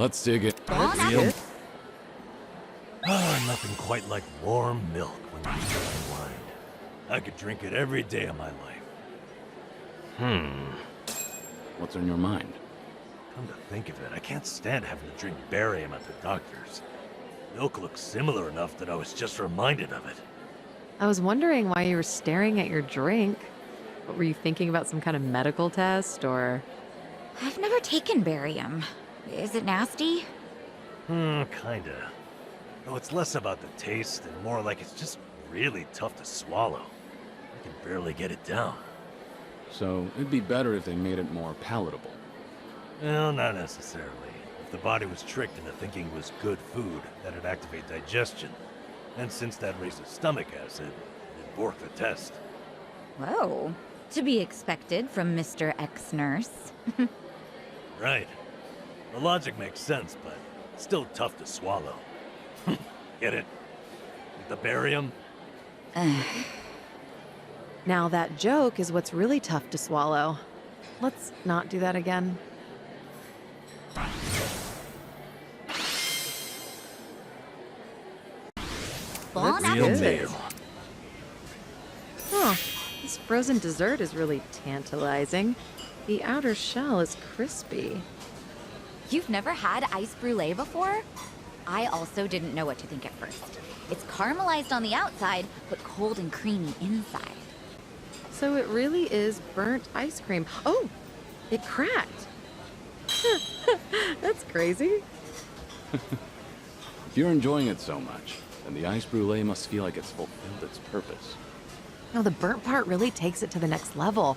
Let's dig it. Real? Ah, nothing quite like warm milk when you need to unwind. I could drink it every day of my life. What's on your mind? Come to think of it, I can't stand having to drink barium at the doctor's. Milk looks similar enough that I was just reminded of it. I was wondering why you were staring at your drink. What, were you thinking about some kind of medical test, or...? I've never taken barium. Is it nasty? Kinda. Though it's less about the taste and more like it's just really tough to swallow. I can barely get it down. So, it'd be better if they made it more palatable. Well, not necessarily. If the body was tricked into thinking it was good food, that'd activate digestion. And since that raises stomach acid, it'd bork the test. Whoa. To be expected from Mr. Ex-Nurse. Right. The logic makes sense, but still tough to swallow. Get it? With the barium? Now that joke is what's really tough to swallow. Let's not do that again. Bon Real appetit. meal. Huh. This frozen dessert is really tantalizing. The outer shell is crispy. You've never had ice brulee before? I also didn't know what to think at first. It's caramelized on the outside, but cold and creamy inside. So it really is burnt ice cream. Oh, it cracked. That's crazy. If you're enjoying it so much, then the ice brulee must feel like it's fulfilled its purpose. No, the burnt part really takes it to the next level.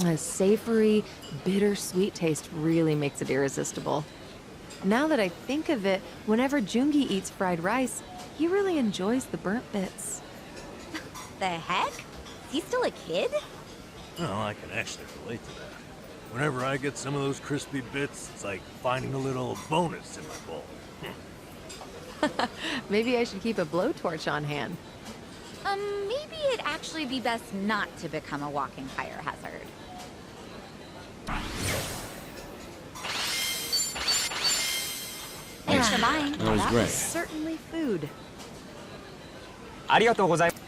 A savory, bittersweet taste really makes it irresistible. Now that I think of it, whenever Jungi eats fried rice, he really enjoys the burnt bits. The heck? Is he still a kid? No, I can actually relate to that. Whenever I get some of those crispy bits, it's like finding a little bonus in my bowl. Maybe I should keep a blowtorch on hand. Maybe it'd actually be best not to become a walking fire hazard. Thanks for buying. That was That great. was certainly food. ありがとうございます。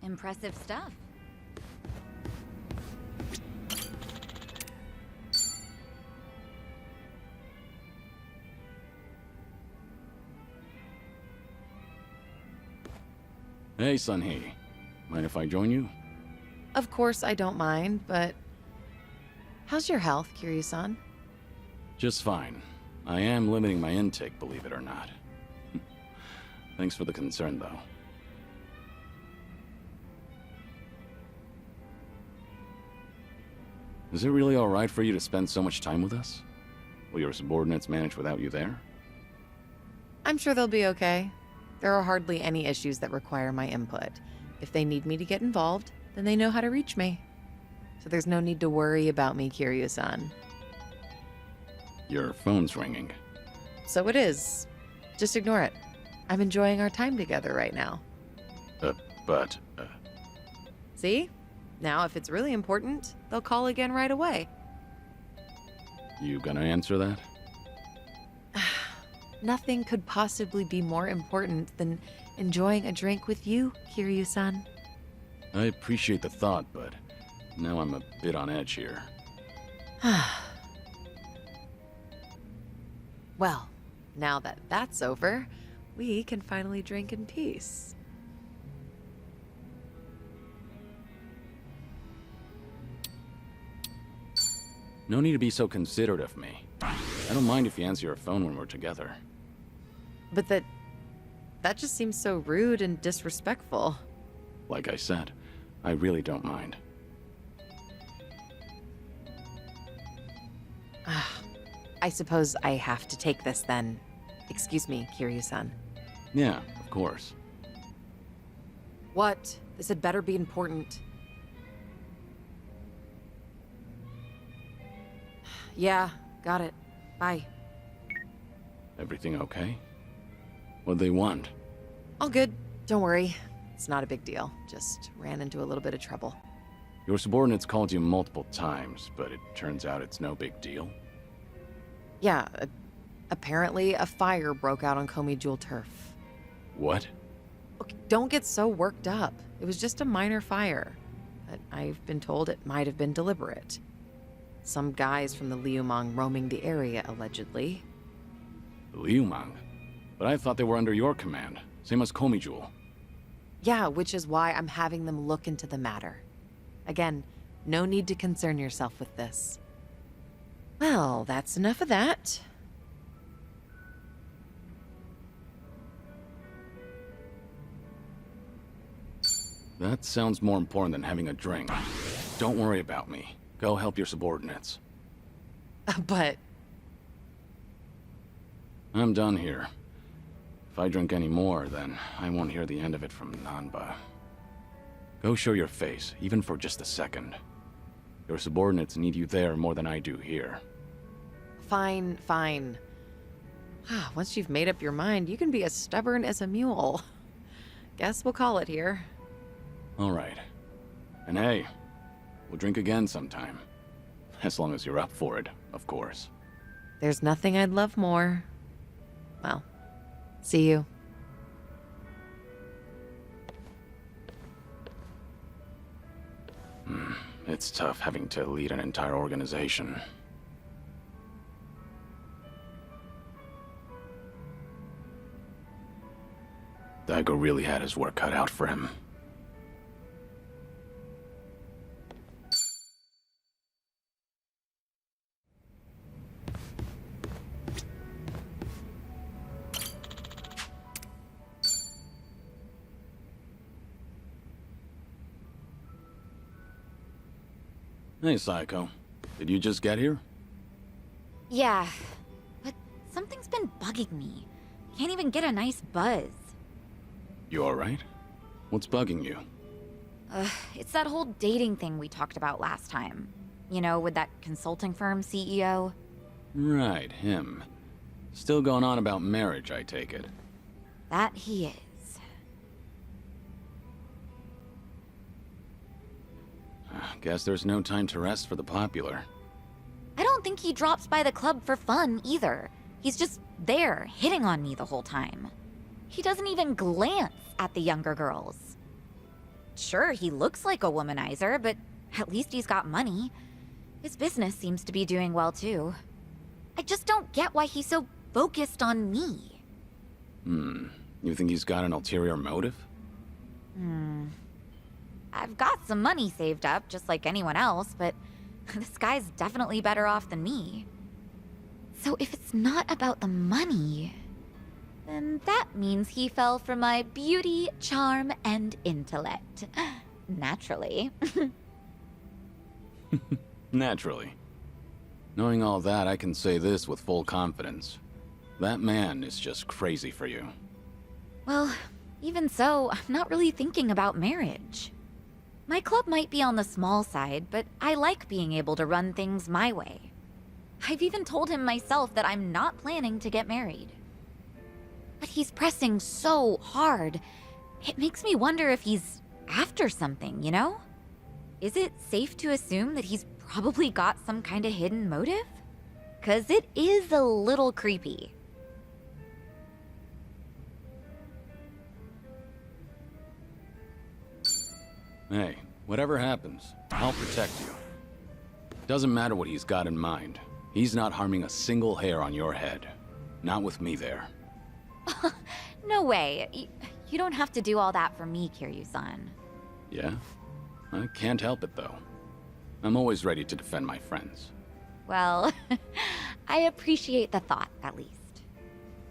Impressive stuff. Hey, Sunhee. Mind if I join you? Of course I don't mind, but... How's your health, Kiryu-san? Just fine. I am limiting my intake, believe it or not. Thanks for the concern, though. Is it really all right for you to spend so much time with us? Will your subordinates manage without you there? I'm sure they'll be okay. There are hardly any issues that require my input. If they need me to get involved, then they know how to reach me. So there's no need to worry about me, Kiryu-san. Your phone's ringing. So it is. Just ignore it. I'm enjoying our time together right now. But... See? Now, if it's really important, they'll call again right away. You gonna answer that? Nothing could possibly be more important than enjoying a drink with you, Kiryu-san. I appreciate the thought, but now I'm a bit on edge here. Well, now that that's over, we can finally drink in peace. No need to be so considerate of me. I don't mind if you answer your phone when we're together. But that just seems so rude and disrespectful. Like I said, I really don't mind. I suppose I have to take this then. Excuse me, Kiryu-san. Yeah, of course. What? This had better be important. Yeah, got it. Bye. Everything okay? What'd they want? All good. Don't worry. It's not a big deal. Just ran into a little bit of trouble. Your subordinates called you multiple times, but it turns out it's no big deal. Yeah, apparently a fire broke out on Komi Jewel turf. What? Okay, don't get so worked up. It was just a minor fire. But I've been told it might have been deliberate. Some guys from the Liumang roaming the area, allegedly. Liumang? But I thought they were under your command, same as Komi Jewel. Yeah, which is why I'm having them look into the matter. Again, no need to concern yourself with this. Well, that's enough of that. That sounds more important than having a drink. Don't worry about me. Go help your subordinates. But I'm done here. If I drink any more, then I won't hear the end of it from Nanba. Go show your face, even for just a second. Your subordinates need you there more than I do here. fine, fine. Once you've made up your mind, you can be as stubborn as a mule. Guess we'll call it here. All right. And hey, we'll drink again sometime. As long as you're up for it, of course. There's nothing I'd love more. Well, see you. It's tough having to lead an entire organization. Daigo really had his work cut out for him. Hey, Psycho. Did you just get here? Yeah, but something's been bugging me. Can't even get a nice buzz. You alright? What's bugging you? It's that whole dating thing we talked about last time. You know, with that consulting firm CEO. Right, him. Still going on about marriage, I take it. That he is. Guess there's no time to rest for the popular. I don't think he drops by the club for fun, either. He's just there, hitting on me the whole time. He doesn't even glance at the younger girls. Sure, he looks like a womanizer, but at least he's got money. His business seems to be doing well, too. I just don't get why he's so focused on me. You think he's got an ulterior motive? I've got some money saved up, just like anyone else, but this guy's definitely better off than me. So if it's not about the money, then that means he fell for my beauty, charm, and intellect. Naturally. Naturally. Knowing all that, I can say this with full confidence. That man is just crazy for you. Well, even so, I'm not really thinking about marriage. My club might be on the small side, but I like being able to run things my way. I've even told him myself that I'm not planning to get married. But he's pressing so hard. It makes me wonder if he's after something, you know? Is it safe to assume that he's probably got some kind of hidden motive? 'Cause it is a little creepy. Hey, whatever happens, I'll protect you. Doesn't matter what he's got in mind. He's not harming a single hair on your head. Not with me there. No way. You don't have to do all that for me, Kiryu-san. Yeah? I can't help it, though. I'm always ready to defend my friends. Well, I appreciate the thought, at least.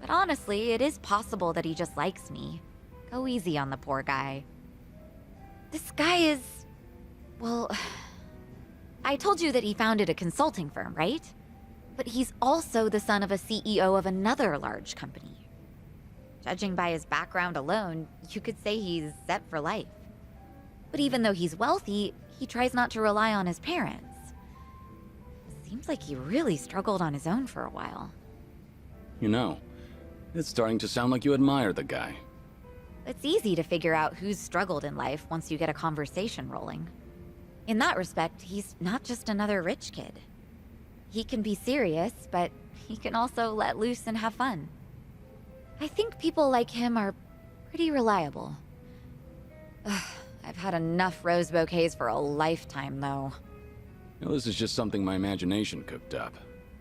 But honestly, it is possible that he just likes me. Go easy on the poor guy. This guy is... well... I told you that he founded a consulting firm, right? But he's also the son of a CEO of another large company. Judging by his background alone, you could say he's set for life. But even though he's wealthy, he tries not to rely on his parents. Seems like he really struggled on his own for a while. You know, it's starting to sound like you admire the guy. It's easy to figure out who's struggled in life once you get a conversation rolling. In that respect, he's not just another rich kid. He can be serious, but he can also let loose and have fun. I think people like him are pretty reliable. Ugh, I've had enough rose bouquets for a lifetime, though. You know, this is just something my imagination cooked up.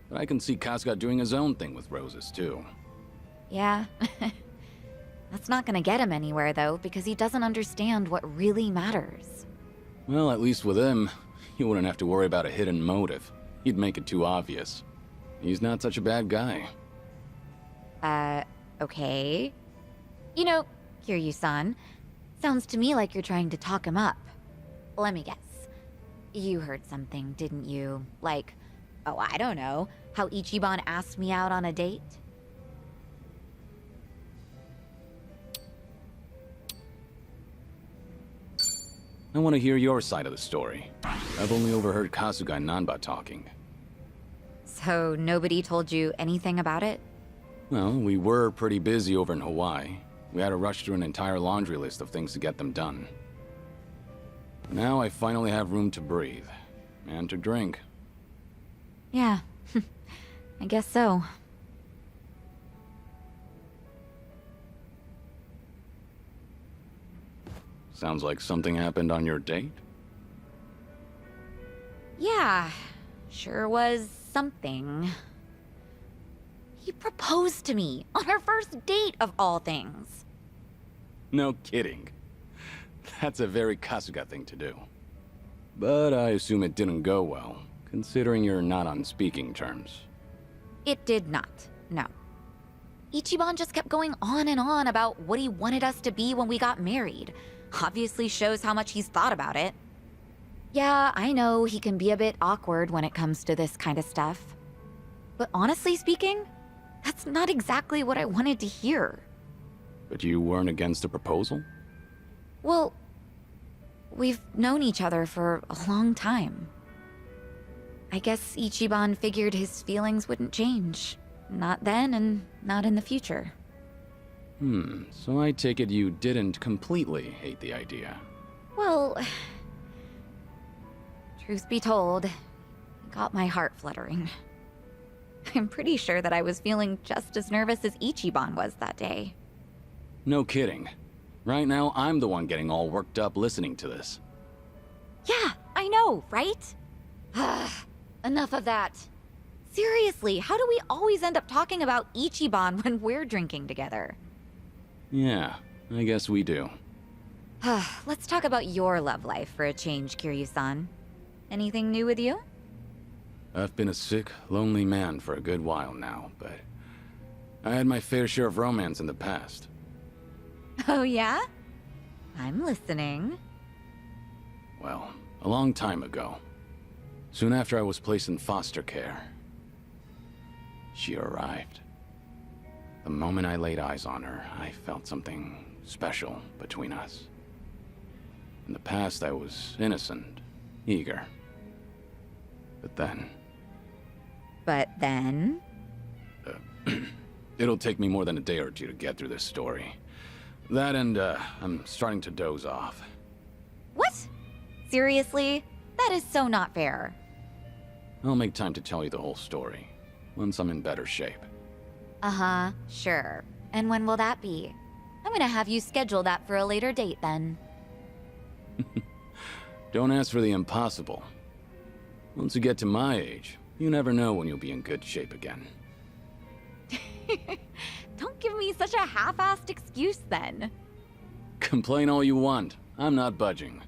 But I can see Kasuga doing his own thing with roses, too. Yeah. That's not gonna get him anywhere, though, because he doesn't understand what really matters. Well, at least with him, you wouldn't have to worry about a hidden motive. He'd make it too obvious. He's not such a bad guy. Okay. You know, Kiryu-san, sounds to me like you're trying to talk him up. Let me guess. You heard something, didn't you? Like, oh, I don't know, how Ichiban asked me out on a date? I want to hear your side of the story. I've only overheard Kasuga and Nanba talking. So nobody told you anything about it? Well, we were pretty busy over in Hawaii. We had to rush through an entire laundry list of things to get them done. Now I finally have room to breathe. And to drink. Yeah, I guess so. Sounds like something happened on your date? Yeah, sure was something. He proposed to me on our first date of all things. No kidding. That's a very Kasuga thing to do. But I assume it didn't go well, considering you're not on speaking terms. It did not, no. Ichiban just kept going on and on about what he wanted us to be when we got married. Obviously shows how much he's thought about it. Yeah, I know he can be a bit awkward when it comes to this kind of stuff. But honestly speaking, that's not exactly what I wanted to hear. But you weren't against a proposal? Well, we've known each other for a long time. I guess Ichiban figured his feelings wouldn't change. Not then and not in the future. So I take it you didn't completely hate the idea. Well, truth be told, it got my heart fluttering. I'm pretty sure that I was feeling just as nervous as Ichiban was that day. No kidding. Right now, I'm the one getting all worked up listening to this. Yeah, I know, right? Enough of that. Seriously, how do we always end up talking about Ichiban when we're drinking together? Yeah, I guess we do. Let's talk about your love life for a change, Kiryu-san. Anything new with you? I've been a sick, lonely man for a good while now, but I had my fair share of romance in the past. Oh yeah? I'm listening. Well, a long time ago. Soon after I was placed in foster care, she arrived. The moment I laid eyes on her, I felt something special between us. In the past, I was innocent, eager. But then... It'll take me more than a day or two to get through this story. That and, I'm starting to doze off. What? Seriously? That is so not fair. I'll make time to tell you the whole story, once I'm in better shape. Uh-huh, sure. And when will that be? I'm gonna have you schedule that for a later date then. Don't ask for the impossible. Once you get to my age, you never know when you'll be in good shape again. Don't give me such a half-assed excuse then. Complain all you want. I'm not budging.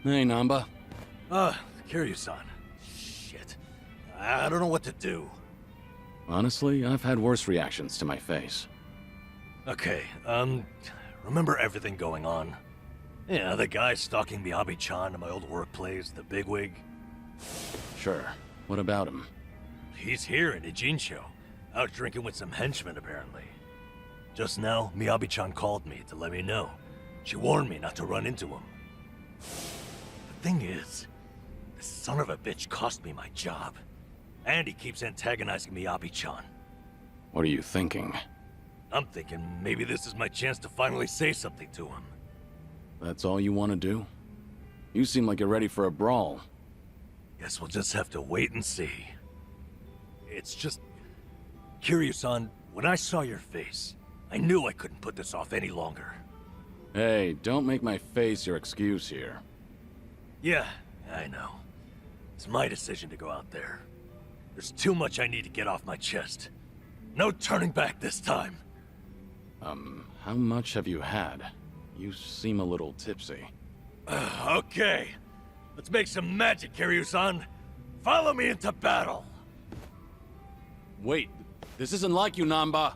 Hey, Namba. Kiryu-san. Shit. I don't know what to do. Honestly, I've had worse reactions to my face. Okay, remember everything going on? Yeah, the guy stalking Miyabi-chan in my old workplace, the bigwig. Sure. What about him? He's here in Ijinsho, out drinking with some henchmen apparently. Just now, Miyabi-chan called me to let me know. She warned me not to run into him. The thing is, this son of a bitch cost me my job. And he keeps antagonizing Miyabi-chan. What are you thinking? I'm thinking maybe this is my chance to finally say something to him. That's all you want to do? You seem like you're ready for a brawl. Guess we'll just have to wait and see. It's just... Kiryu-san, when I saw your face, I knew I couldn't put this off any longer. Hey, don't make my face your excuse here. Yeah, I know. It's my decision to go out there. There's too much I need to get off my chest. No turning back this time. How much have you had? You seem a little tipsy. Okay. Let's make some magic, Kiryu-san. Follow me into battle. Wait, this isn't like you, Namba.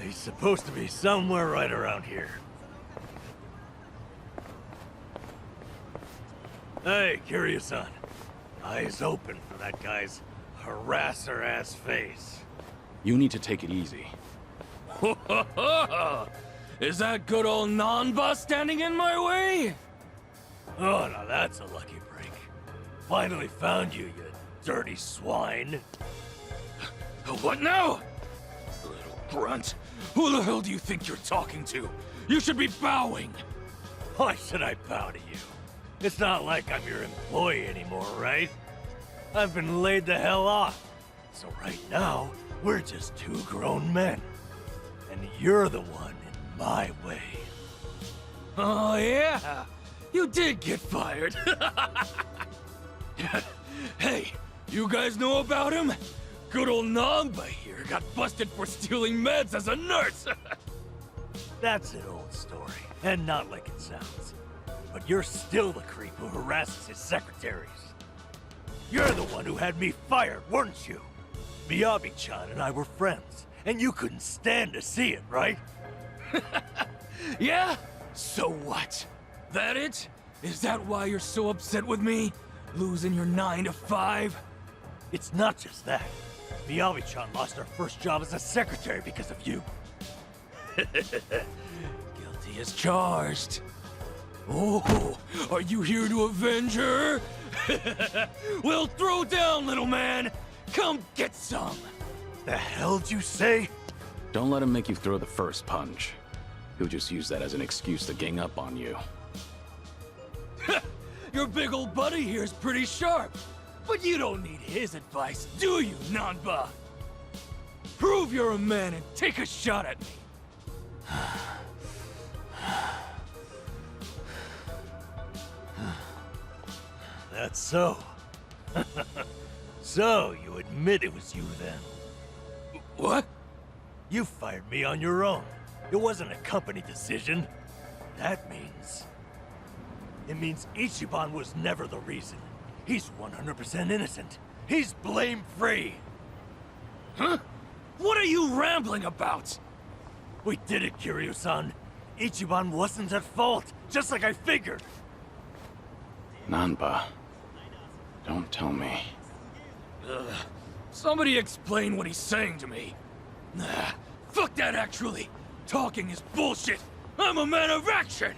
He's supposed to be somewhere right around here. Hey, Kiryu-san. Eyes open for that guy's harasser-ass face. You need to take it easy. Is that good old Nanba standing in my way? Oh, now that's a lucky break. Finally found you, you dirty swine. What now? Little grunt. Who the hell do you think you're talking to? You should be bowing. Why should I bow to you? It's not like I'm your employee anymore, right? I've been laid the hell off. So right now, we're just two grown men. And you're the one in my way. Oh, yeah. You did get fired. Hey, you guys know about him? Good old Namba here got busted for stealing meds as a nurse. That's an old story, and not like it sounds. But you're still the creep who harasses his secretaries. You're the one who had me fired, weren't you? Miyabi-chan and I were friends, and you couldn't stand to see it, right? Yeah? So what? That it? Is that why you're so upset with me? Losing your 9 to 5? It's not just that. Miyabi-chan lost her first job as a secretary because of you. Guilty as charged. Oh, are you here to avenge her? Well, throw down, little man. Come get some. The hell'd you say? Don't let him make you throw the first punch. He'll just use that as an excuse to gang up on you. Your big old buddy here's pretty sharp. But you don't need his advice, do you, Nanba? Prove you're a man and take a shot at me. That's so. So, you admit it was you then? What? You fired me on your own. It wasn't a company decision. That means... It means Ichiban was never the reason. He's 100% innocent. He's blame-free. Huh? What are you rambling about? We did it, Kiryu-san. Ichiban wasn't at fault, just like I figured. Nanba, don't tell me. Somebody explain what he's saying to me. Nah, fuck that actually. Talking is bullshit. I'm a man of action.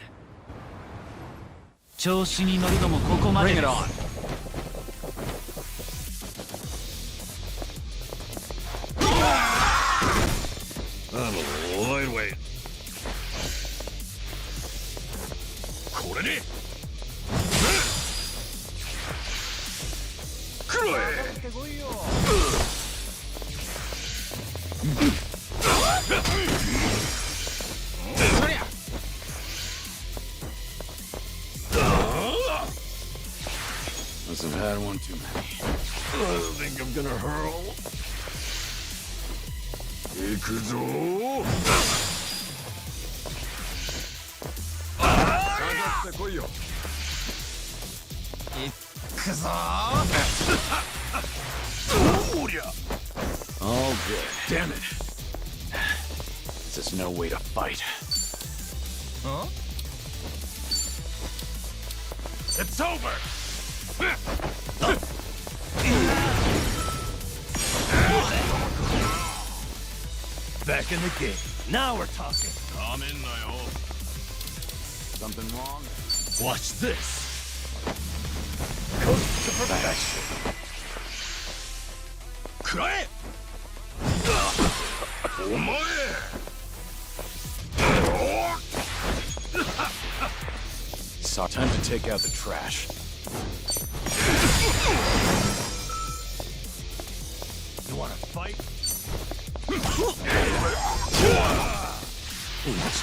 調子に乗るのもここまで Bring で it す on. Oh, lightweight. これで来ろMust have had one too many. I think I'm gonna hurl. 行くぞ。下がってこいよ。行くぞ。おりゃ。All good. Damn it. This is no way to fight. Huh? It's over. Back in the game. Now we're talking. Something wrong? Watch this. Coast to perfection. Cry it. So time to take out the trash. You wanna fight?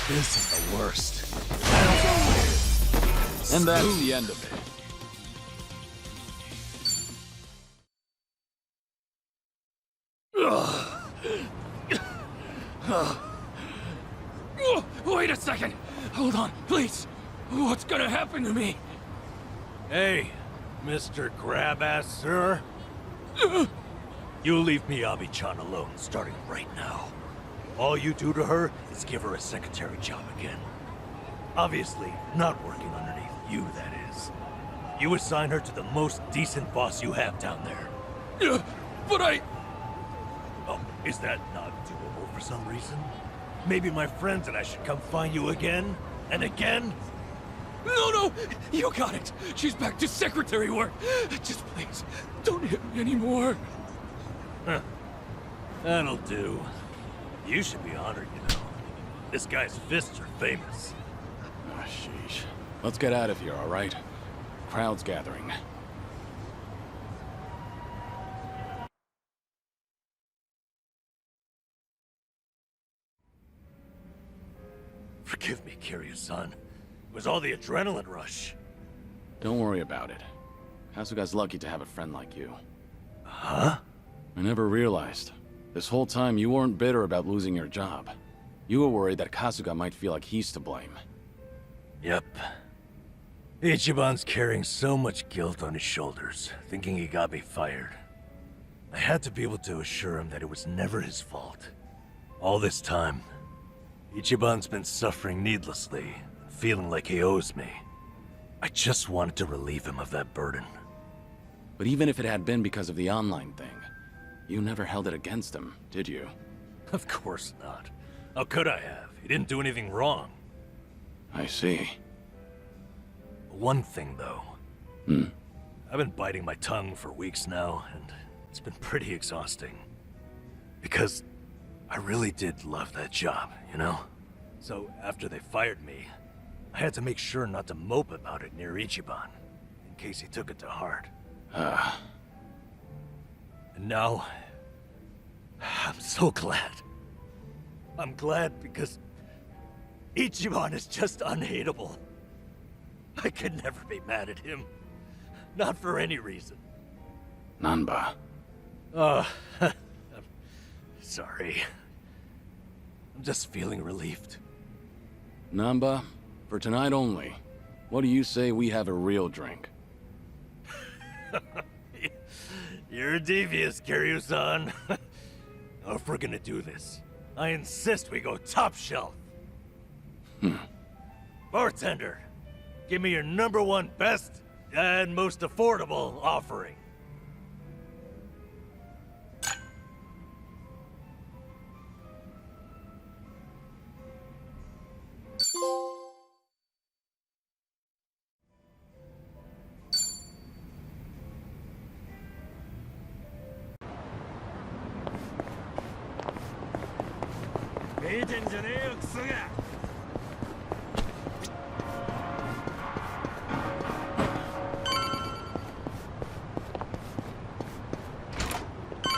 This is the worst. And that's the end of it. Wait a second. Hold on, please. What's gonna happen to me? Hey, Mr. Grab-Ass, sir. You leave Miyabi-chan alone, starting right now. All you do to her is give her a secretary job again. Obviously, not working underneath you, that is. You assign her to the most decent boss you have down there. But I... Oh, is that not doable for some reason? Maybe my friends and I should come find you again and again? No, you got it. She's back to secretary work. Just please, don't hit me anymore. Huh. That'll do. You should be honored, you know. This guy's fists are famous. Ah, sheesh. Let's get out of here, all right? Crowd's gathering. Forgive me, Kiryu-san. It was all the adrenaline rush. Don't worry about it. Kasuga's lucky to have a friend like you. Huh? I never realized. This whole time you weren't bitter about losing your job. You were worried that Kasuga might feel like he's to blame. Yep. Ichiban's carrying so much guilt on his shoulders, thinking he got me fired. I had to be able to assure him that it was never his fault. All this time, Ichiban's been suffering needlessly, feeling like he owes me. I just wanted to relieve him of that burden. But even if it had been because of the online thing, you never held it against him, did you? Of course not. How could I have? He didn't do anything wrong. I see. One thing, though. Hmm? I've been biting my tongue for weeks now, and it's been pretty exhausting. Because I really did love that job, you know? So after they fired me, I had to make sure not to mope about it near Ichiban, in case he took it to heart. And now, I'm so glad. I'm glad because Ichiban is just unhateable. I could never be mad at him. Not for any reason. Nanba. I'm sorry. I'm just feeling relieved. Namba, for tonight only, what do you say we have a real drink? You're devious, Kiryu-san. If we're gonna do this, I insist we go top shelf. Bartender, give me your #1 best and most affordable offering.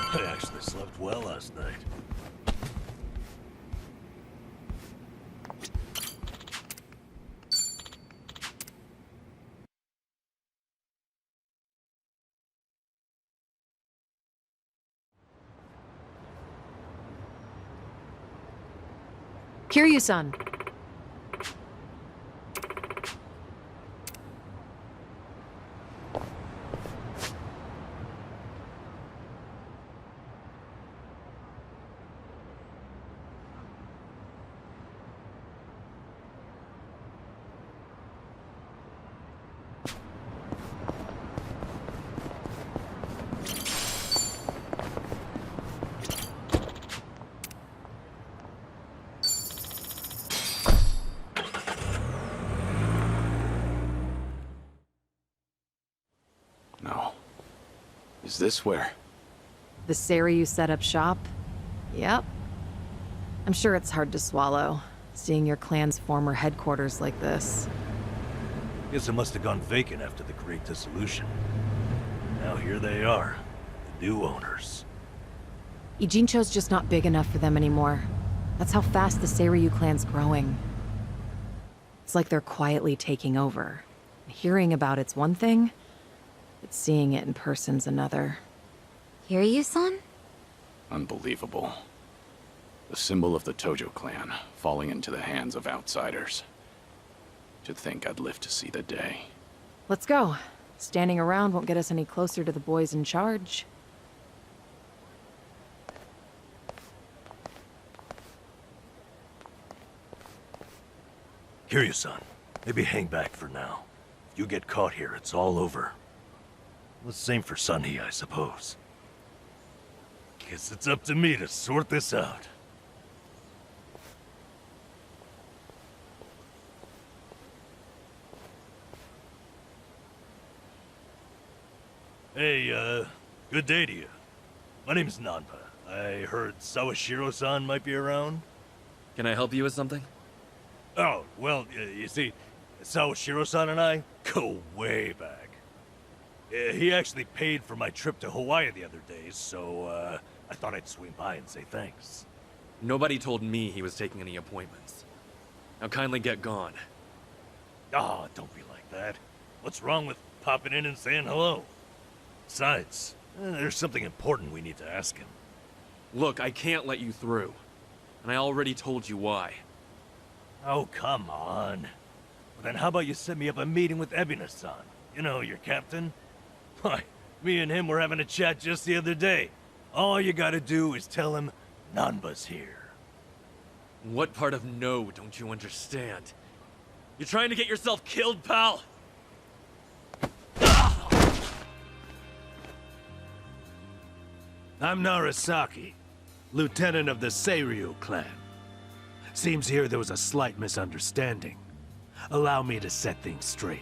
I actually slept well last night. Kiryu-san. No. Is this where? The Seiryu set up shop? Yep. I'm sure it's hard to swallow, seeing your clan's former headquarters like this. Guess it must have gone vacant after the Great Dissolution. Now here they are, the new owners. Ijincho's just not big enough for them anymore. That's how fast the Seiryu clan's growing. It's like they're quietly taking over. Hearing about it's one thing, but seeing it in person's another. Kiryu-san? Unbelievable. The symbol of the Tojo Clan, falling into the hands of outsiders. To think I'd live to see the day. Let's go. Standing around won't get us any closer to the boys in charge. Kiryu-san, maybe hang back for now. If you get caught here, it's all over. Well, the same for Sunhee, I suppose. Guess it's up to me to sort this out. Hey, good day to you. My name's Nanpa. I heard Sawashiro-san might be around. Can I help you with something? Oh, well, you see, Sawashiro-san and I go way back. He actually paid for my trip to Hawaii the other day, so, I thought I'd swing by and say thanks. Nobody told me he was taking any appointments. Now kindly get gone. Oh, don't be like that. What's wrong with popping in and saying hello? Besides, there's something important we need to ask him. Look, I can't let you through. And I already told you why. Oh, come on. Well, then how about you set me up a meeting with Ebina-san? You know, your captain? Why, me and him were having a chat just the other day. All you gotta do is tell him Nanba's here. What part of no don't you understand? You're trying to get yourself killed, pal? I'm Narasaki, lieutenant of the Seiryu clan. Seems here there was a slight misunderstanding. Allow me to set things straight.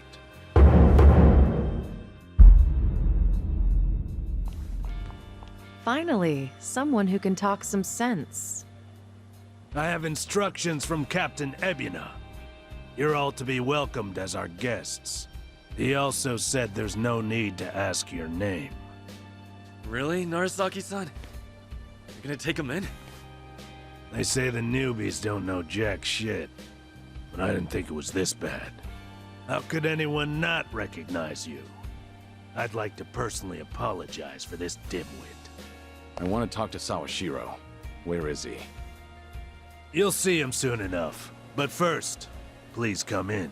Finally, someone who can talk some sense. I have instructions from Captain Ebina. You're all to be welcomed as our guests. He also said there's no need to ask your name. Really, Narasaki-san? You're gonna take him in? They say the newbies don't know jack shit, but I didn't think it was this bad. How could anyone not recognize you? I'd like to personally apologize for this dimwit. I want to talk to Sawashiro. Where is he? You'll see him soon enough. But first, please come in.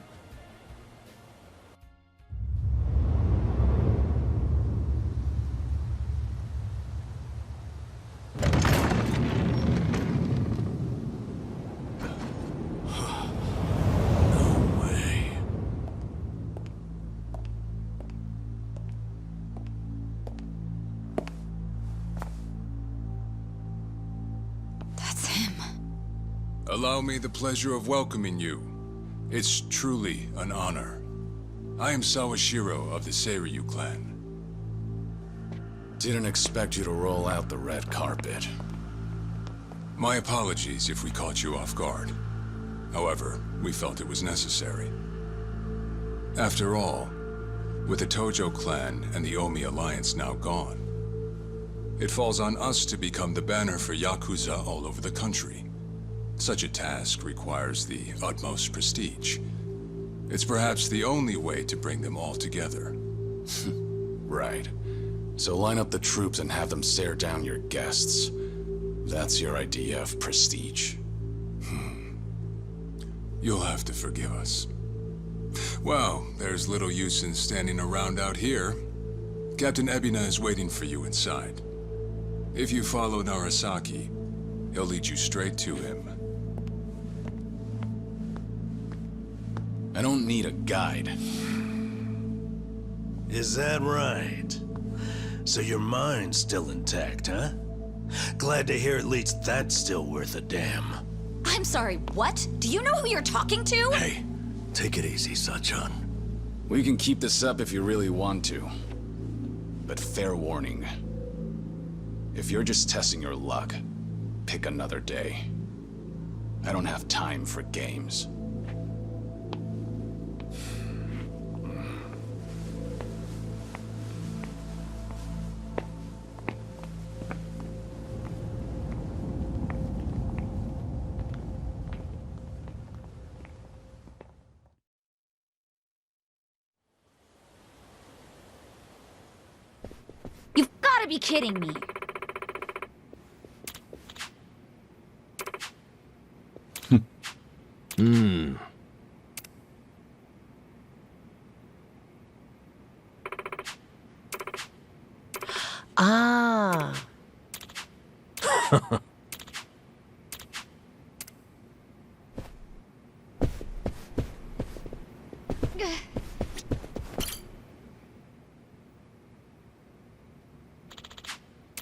Allow me the pleasure of welcoming you. It's truly an honor. I am Sawashiro of the Seiryu clan. Didn't expect you to roll out the red carpet. My apologies if we caught you off guard. However, we felt it was necessary. After all, with the Tojo Clan and the Omi Alliance now gone, it falls on us to become the banner for Yakuza all over the country. Such a task requires the utmost prestige. It's perhaps the only way to bring them all together. Right. So line up the troops and have them stare down your guests. That's your idea of prestige. You'll have to forgive us. Well, there's little use in standing around out here. Captain Ebina is waiting for you inside. If you follow Narasaki, he'll lead you straight to him. I don't need a guide. Is that right? So your mind's still intact, huh? Glad to hear at least that's still worth a damn. I'm sorry, what? Do you know who you're talking to? Hey, take it easy, Sachan. We can keep this up if you really want to. But fair warning. If you're just testing your luck, pick another day. I don't have time for games. You've gotta be kidding me. Ah.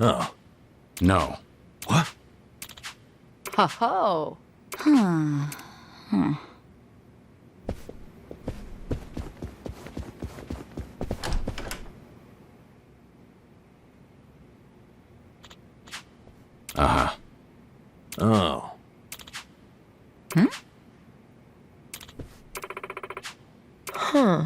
Oh. No. What? Ho ho. Uh-huh. Oh. Huh.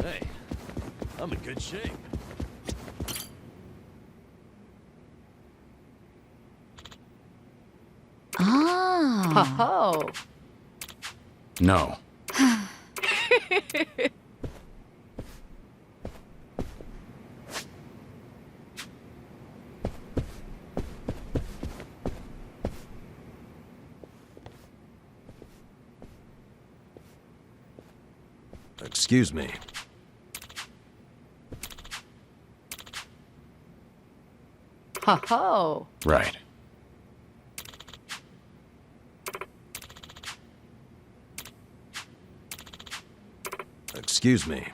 Hey, I'm in good shape. Ho Ah. ho. No. Excuse me. Ho ho. Right. Excuse me.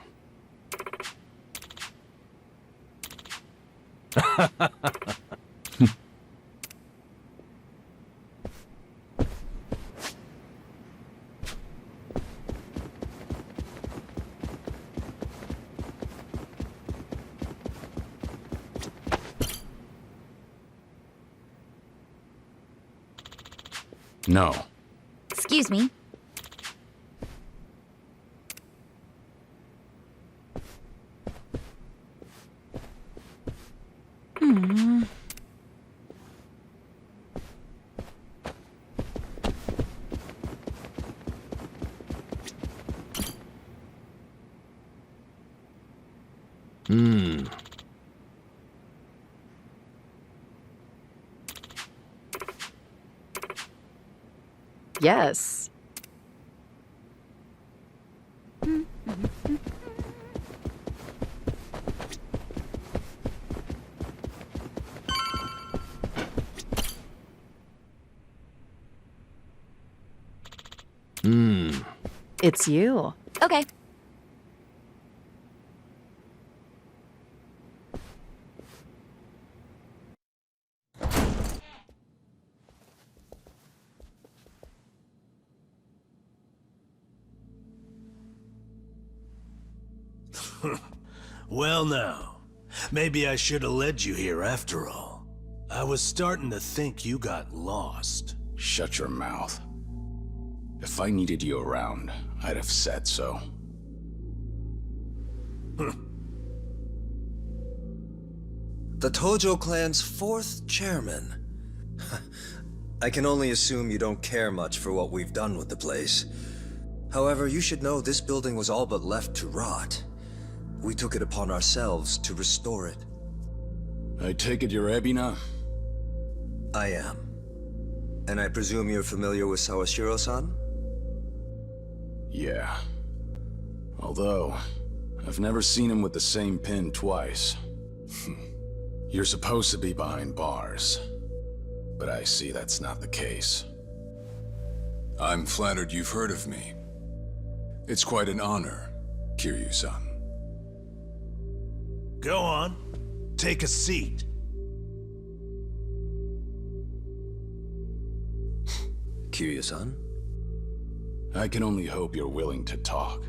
No. Excuse me. Yes. It's you. Okay. Well now, maybe I should have led you here after all. I was starting to think you got lost. Shut your mouth. If I needed you around, I'd have said so. The Tojo Clan's 4th chairman. I can only assume you don't care much for what we've done with the place. However, you should know this building was all but left to rot. We took it upon ourselves to restore it. I take it you're Ebina? I am. And I presume you're familiar with Sawashiro-san? Yeah. Although, I've never seen him with the same pin twice. You're supposed to be behind bars. But I see that's not the case. I'm flattered you've heard of me. It's quite an honor, Kiryu-san. Go on. Take a seat. Kiryu-san? I can only hope you're willing to talk.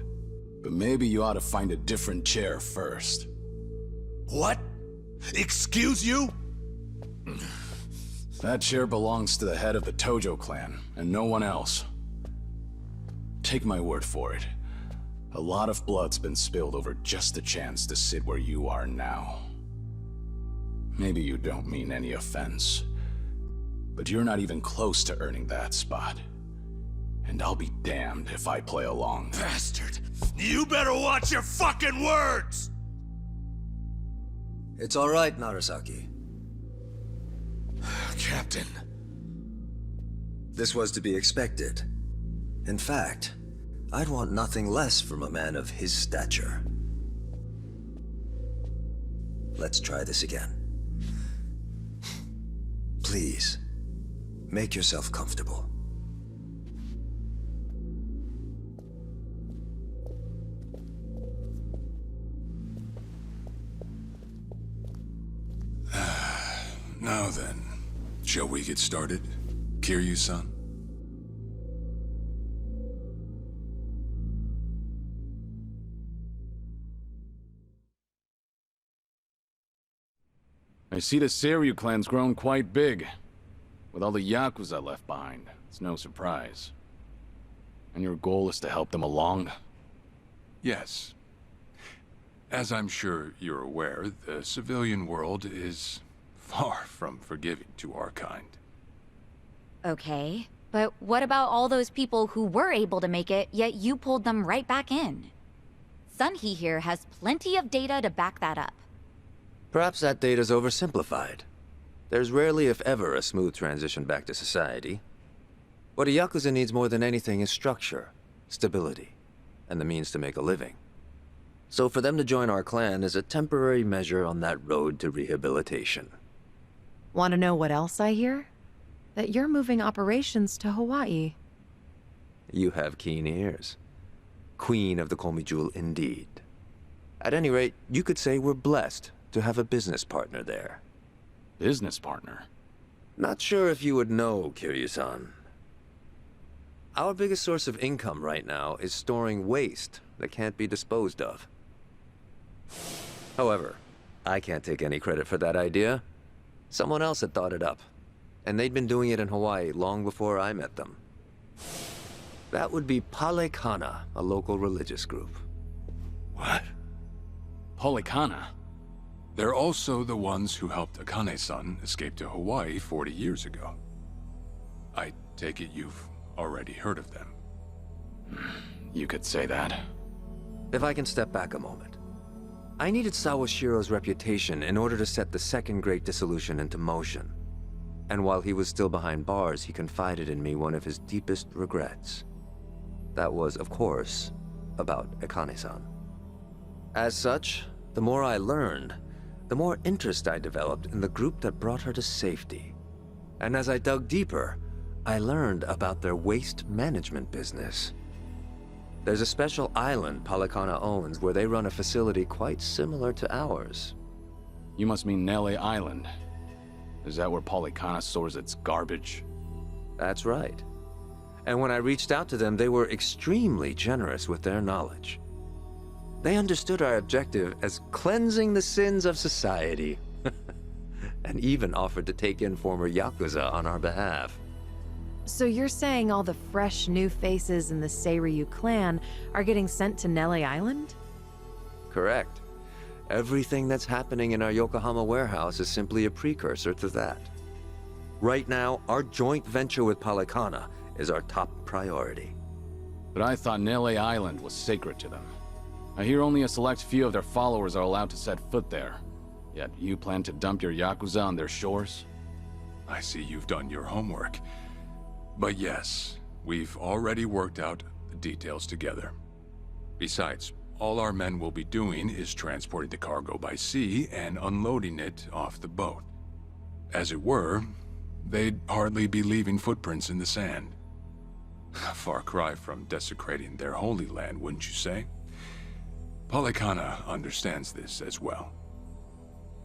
But maybe you ought to find a different chair first. What? Excuse you? That chair belongs to the head of the Tojo Clan, and no one else. Take my word for it. A lot of blood's been spilled over just a chance to sit where you are now. Maybe you don't mean any offense, but you're not even close to earning that spot. And I'll be damned if I play along. Bastard! You better watch your fucking words! It's all right, Narasaki. Captain. This was to be expected. In fact, I'd want nothing less from a man of his stature. Let's try this again. Please, make yourself comfortable. Now then, shall we get started, Kiryu-san? I see the Seiryu clan's grown quite big. With all the Yakuza left behind, it's no surprise. And your goal is to help them along? Yes. As I'm sure you're aware, the civilian world is far from forgiving to our kind. Okay, but what about all those people who were able to make it, yet you pulled them right back in? Sunhee here has plenty of data to back that up. Perhaps that data's oversimplified. There's rarely, if ever, a smooth transition back to society. What a Yakuza needs more than anything is structure, stability, and the means to make a living. So for them to join our clan is a temporary measure on that road to rehabilitation. Want to know what else I hear? That you're moving operations to Hawaii. You have keen ears. Queen of the Komi Jewel indeed. At any rate, you could say we're blessed to have a business partner there. Business partner? Not sure if you would know, Kiryu-san. Our biggest source of income right now is storing waste that can't be disposed of. However, I can't take any credit for that idea. Someone else had thought it up, and they'd been doing it in Hawaii long before I met them. That would be Palekana, a local religious group. What? Palekana? They're also the ones who helped Akane-san escape to Hawaii 40 years ago. I take it you've already heard of them. You could say that. If I can step back a moment. I needed Sawashiro's reputation in order to set the second great dissolution into motion. And while he was still behind bars, he confided in me one of his deepest regrets. That was, of course, about Akane-san. As such, the more I learned, the more interest I developed in the group that brought her to safety. And as I dug deeper, I learned about their waste management business. There's a special island Palekana owns where they run a facility quite similar to ours. You must mean Nele Island. Is that where Palekana stores its garbage? That's right. And when I reached out to them, they were extremely generous with their knowledge. They understood our objective as cleansing the sins of society, and even offered to take in former Yakuza on our behalf. So you're saying all the fresh new faces in the Seiryu clan are getting sent to Nele Island? Correct. Everything that's happening in our Yokohama warehouse is simply a precursor to that. Right now, our joint venture with Polycana is our top priority. But I thought Nele Island was sacred to them. I hear only a select few of their followers are allowed to set foot there. Yet you plan to dump your Yakuza on their shores? I see you've done your homework. But yes, we've already worked out the details together. Besides, all our men will be doing is transporting the cargo by sea and unloading it off the boat. As it were, they'd hardly be leaving footprints in the sand. A far cry from desecrating their holy land, wouldn't you say? Polycana understands this as well.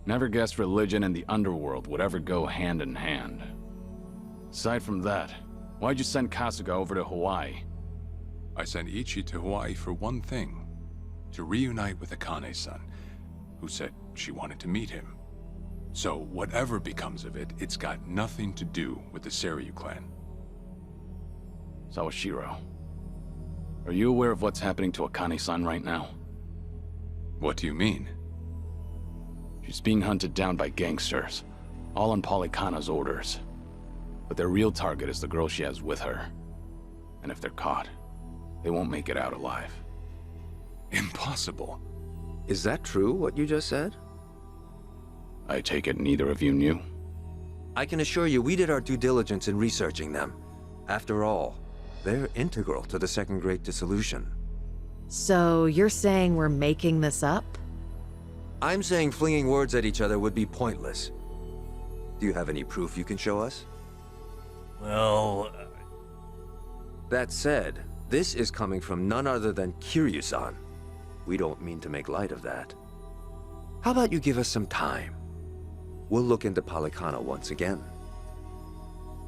Never guessed religion and the underworld would ever go hand in hand. Aside from that, why'd you send Kasuga over to Hawaii? I sent Ichi to Hawaii for one thing. To reunite with Akane-san, who said she wanted to meet him. So whatever becomes of it, it's got nothing to do with the Seiryu clan. Sawashiro, are you aware of what's happening to Akane-san right now? What do you mean? She's being hunted down by gangsters, all on Polycana's orders. But their real target is the girl she has with her. And if they're caught, they won't make it out alive. Impossible. Is that true, what you just said? I take it neither of you knew? I can assure you we did our due diligence in researching them. After all, they're integral to the Second Great Dissolution. So you're saying we're making this up? I'm saying flinging words at each other would be pointless. Do you have any proof you can show us? Well... That said, this is coming from none other than Kiryu-san. We don't mean to make light of that. How about you give us some time? We'll look into Polycana once again.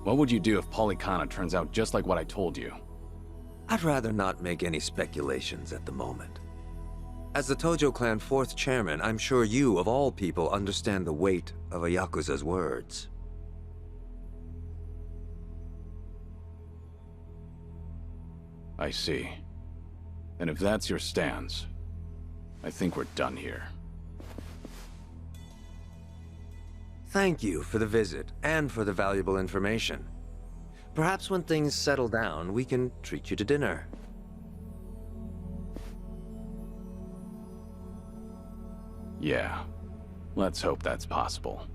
What would you do if Polycana turns out just like what I told you? I'd rather not make any speculations at the moment. As the Tojo Clan 4th chairman, I'm sure you, of all people, understand the weight of a Yakuza's words. I see. And if that's your stance, I think we're done here. Thank you for the visit, and for the valuable information. Perhaps when things settle down, we can treat you to dinner. Yeah. Let's hope that's possible.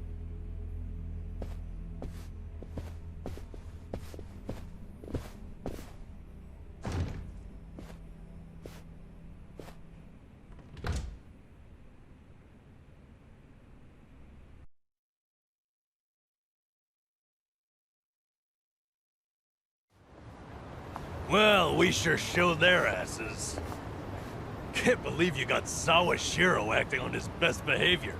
Well, we sure showed their asses. Can't believe you got Sawashiro acting on his best behavior.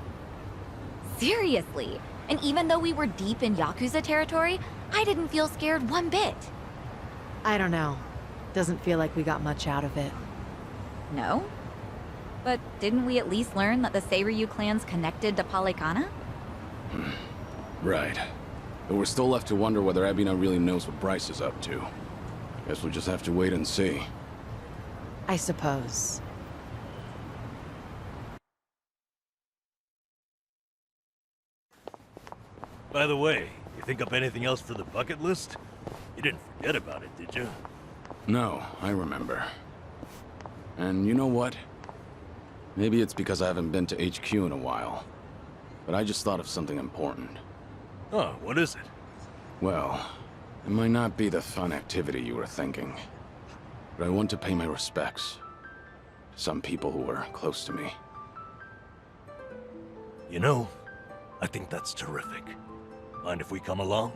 Seriously. And even though we were deep in Yakuza territory, I didn't feel scared one bit. I don't know. Doesn't feel like we got much out of it. No? But didn't we at least learn that the Seiryu clan's connected to Polycana? Right. But we're still left to wonder whether Ebina really knows what Bryce is up to. Guess we'll just have to wait and see. I suppose. By the way, you think up anything else for the bucket list? You didn't forget about it, did you? No, I remember. And you know what? Maybe it's because I haven't been to HQ in a while. But I just thought of something important. Oh, what is it? Well, it might not be the fun activity you were thinking. But I want to pay my respects to some people who were close to me. You know, I think that's terrific. Mind if we come along?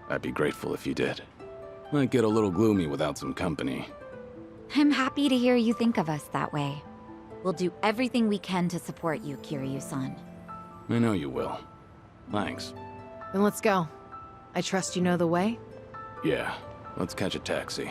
I'd be grateful if you did. Might get a little gloomy without some company. I'm happy to hear you think of us that way. We'll do everything we can to support you, Kiryu-san. I know you will. Thanks. Then let's go. I trust you know the way? Yeah, let's catch a taxi.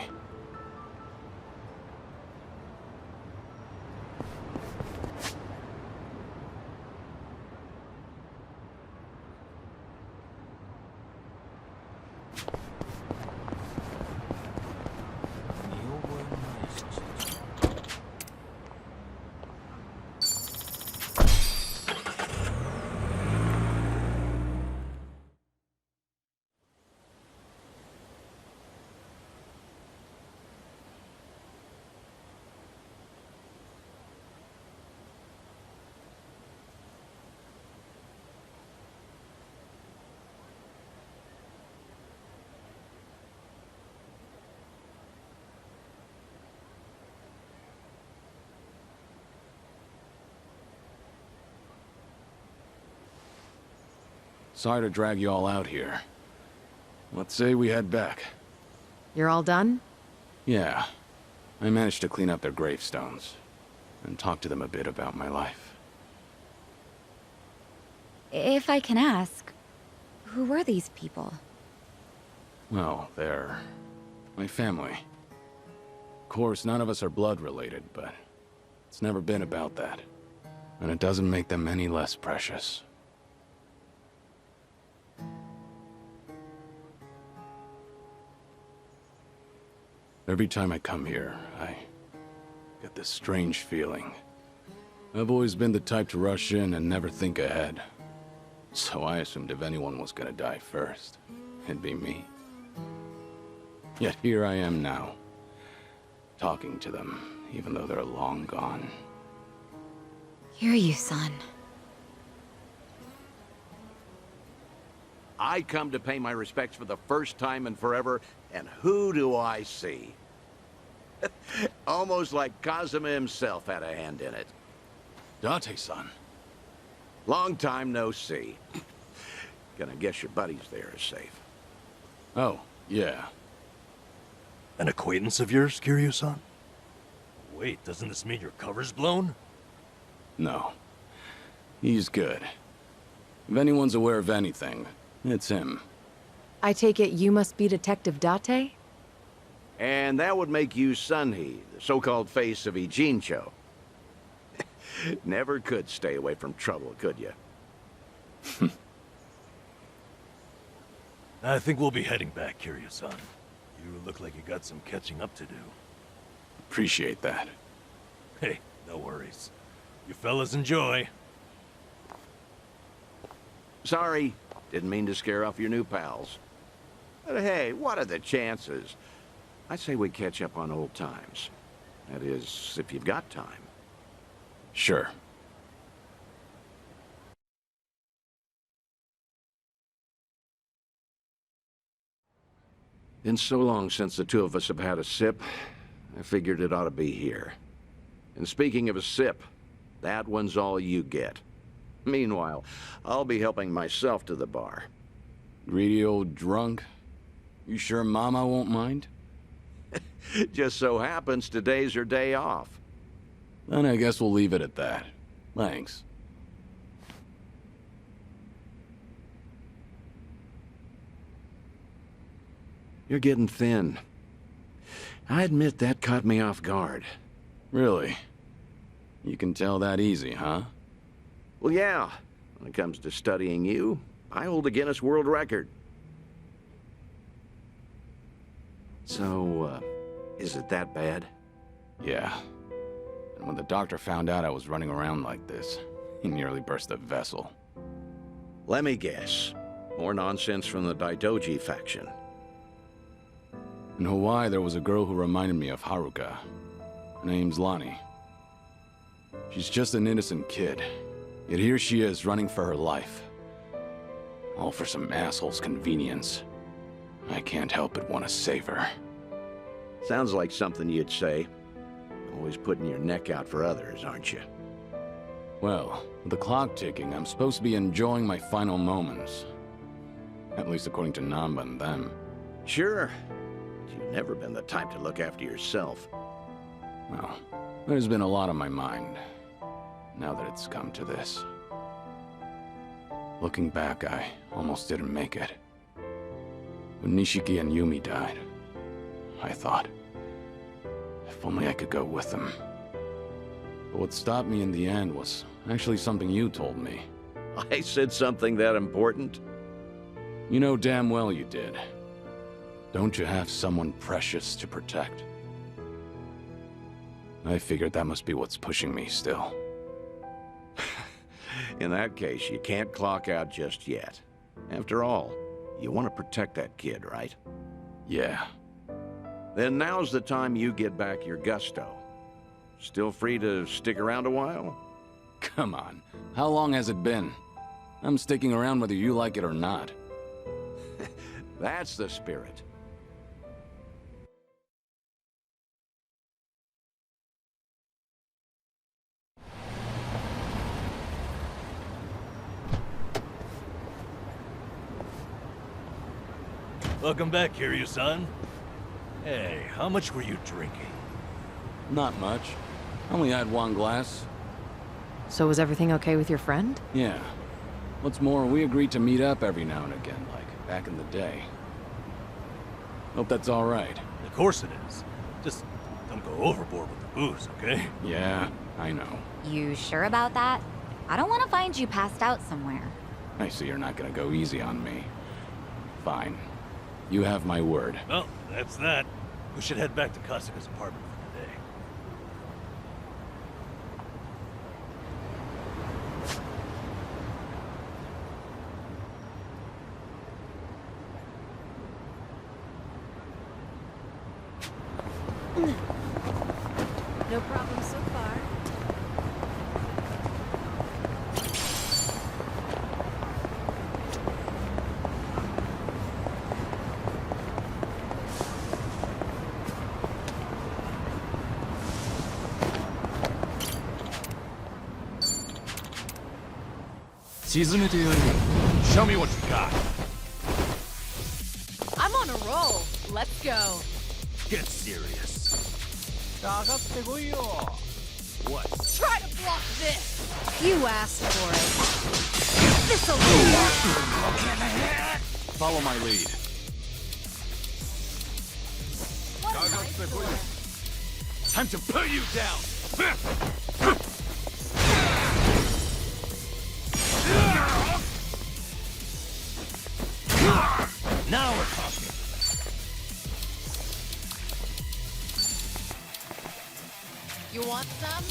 Sorry to drag you all out here. Let's say we head back. You're all done? Yeah. I managed to clean up their gravestones and talk to them a bit about my life. If I can ask, who were these people? Well, they're my family. Of course, none of us are blood related, but it's never been about that. And it doesn't make them any less precious. Every time I come here, I get this strange feeling. I've always been the type to rush in and never think ahead. So I assumed if anyone was gonna die first, it'd be me. Yet here I am now, talking to them, even though they're long gone. Hear you, son. I come to pay my respects for the first time in forever, and who do I see? Almost like Kazuma himself had a hand in it. Date-san. Long time no see. Gonna guess your buddies there are safe. Oh, yeah. An acquaintance of yours, Kiryu-san? Wait, doesn't this mean your cover's blown? No. He's good. If anyone's aware of anything, it's him. I take it you must be Detective Date? And that would make you Sunhee, the so-called face of Ijincho. Never could stay away from trouble, could you? I think we'll be heading back, Kiryu-san. You look like you got some catching up to do. Appreciate that. Hey, no worries. You fellas enjoy. Sorry, didn't mean to scare off your new pals. But hey, what are the chances? I say we catch up on old times. That is, if you've got time. Sure. Been so long since the two of us have had a sip, I figured it ought to be here. And speaking of a sip, that one's all you get. Meanwhile, I'll be helping myself to the bar. Greedy old drunk? You sure Mama won't mind? Just so happens today's her day off. Then I guess we'll leave it at that. Thanks. You're getting thin. I admit that caught me off guard. Really? You can tell that easy, huh? Well, yeah. When it comes to studying you, I hold a Guinness World Record. So, is it that bad? Yeah. And when the doctor found out I was running around like this, he nearly burst a vessel. Let me guess. More nonsense from the Daidoji faction. In Hawaii, there was a girl who reminded me of Haruka. Her name's Lonnie. She's just an innocent kid. Yet here she is, running for her life. All for some asshole's convenience. I can't help but want to save her. Sounds like something you'd say. Always putting your neck out for others, aren't you? Well, with the clock ticking, I'm supposed to be enjoying my final moments. At least according to Namba and them. Sure. But you've never been the type to look after yourself. Well, there's been a lot on my mind, now that it's come to this. Looking back, I almost didn't make it. When Nishiki and Yumi died, I thought, if only I could go with them. But what stopped me in the end was actually something you told me. I said something that important? You know damn well you did. Don't you have someone precious to protect? I figured that must be what's pushing me still. In that case, you can't clock out just yet. After all, you want to protect that kid, right? Yeah. Then now's the time you get back your gusto. Still free to stick around a while? Come on. How long has it been? I'm sticking around whether you like it or not. That's the spirit. Welcome back, Kiryu-san. Hey, how much were you drinking? Not much. Only had one glass. So was everything okay with your friend? Yeah. What's more, we agreed to meet up every now and again, like back in the day. Hope that's all right. Of course it is. Just don't go overboard with the booze, okay? Yeah, I know. You sure about that? I don't want to find you passed out somewhere. I see you're not gonna go easy on me. Fine. You have my word. Well, that's that. We should head back to Kasuga's apartment for today. No problem so far. Show me what you got. I'm on a roll. Let's go. Get serious. What? Try to block this. You asked for it. This'll work. Follow my lead. Time to put you down. Now we're talking. You want some?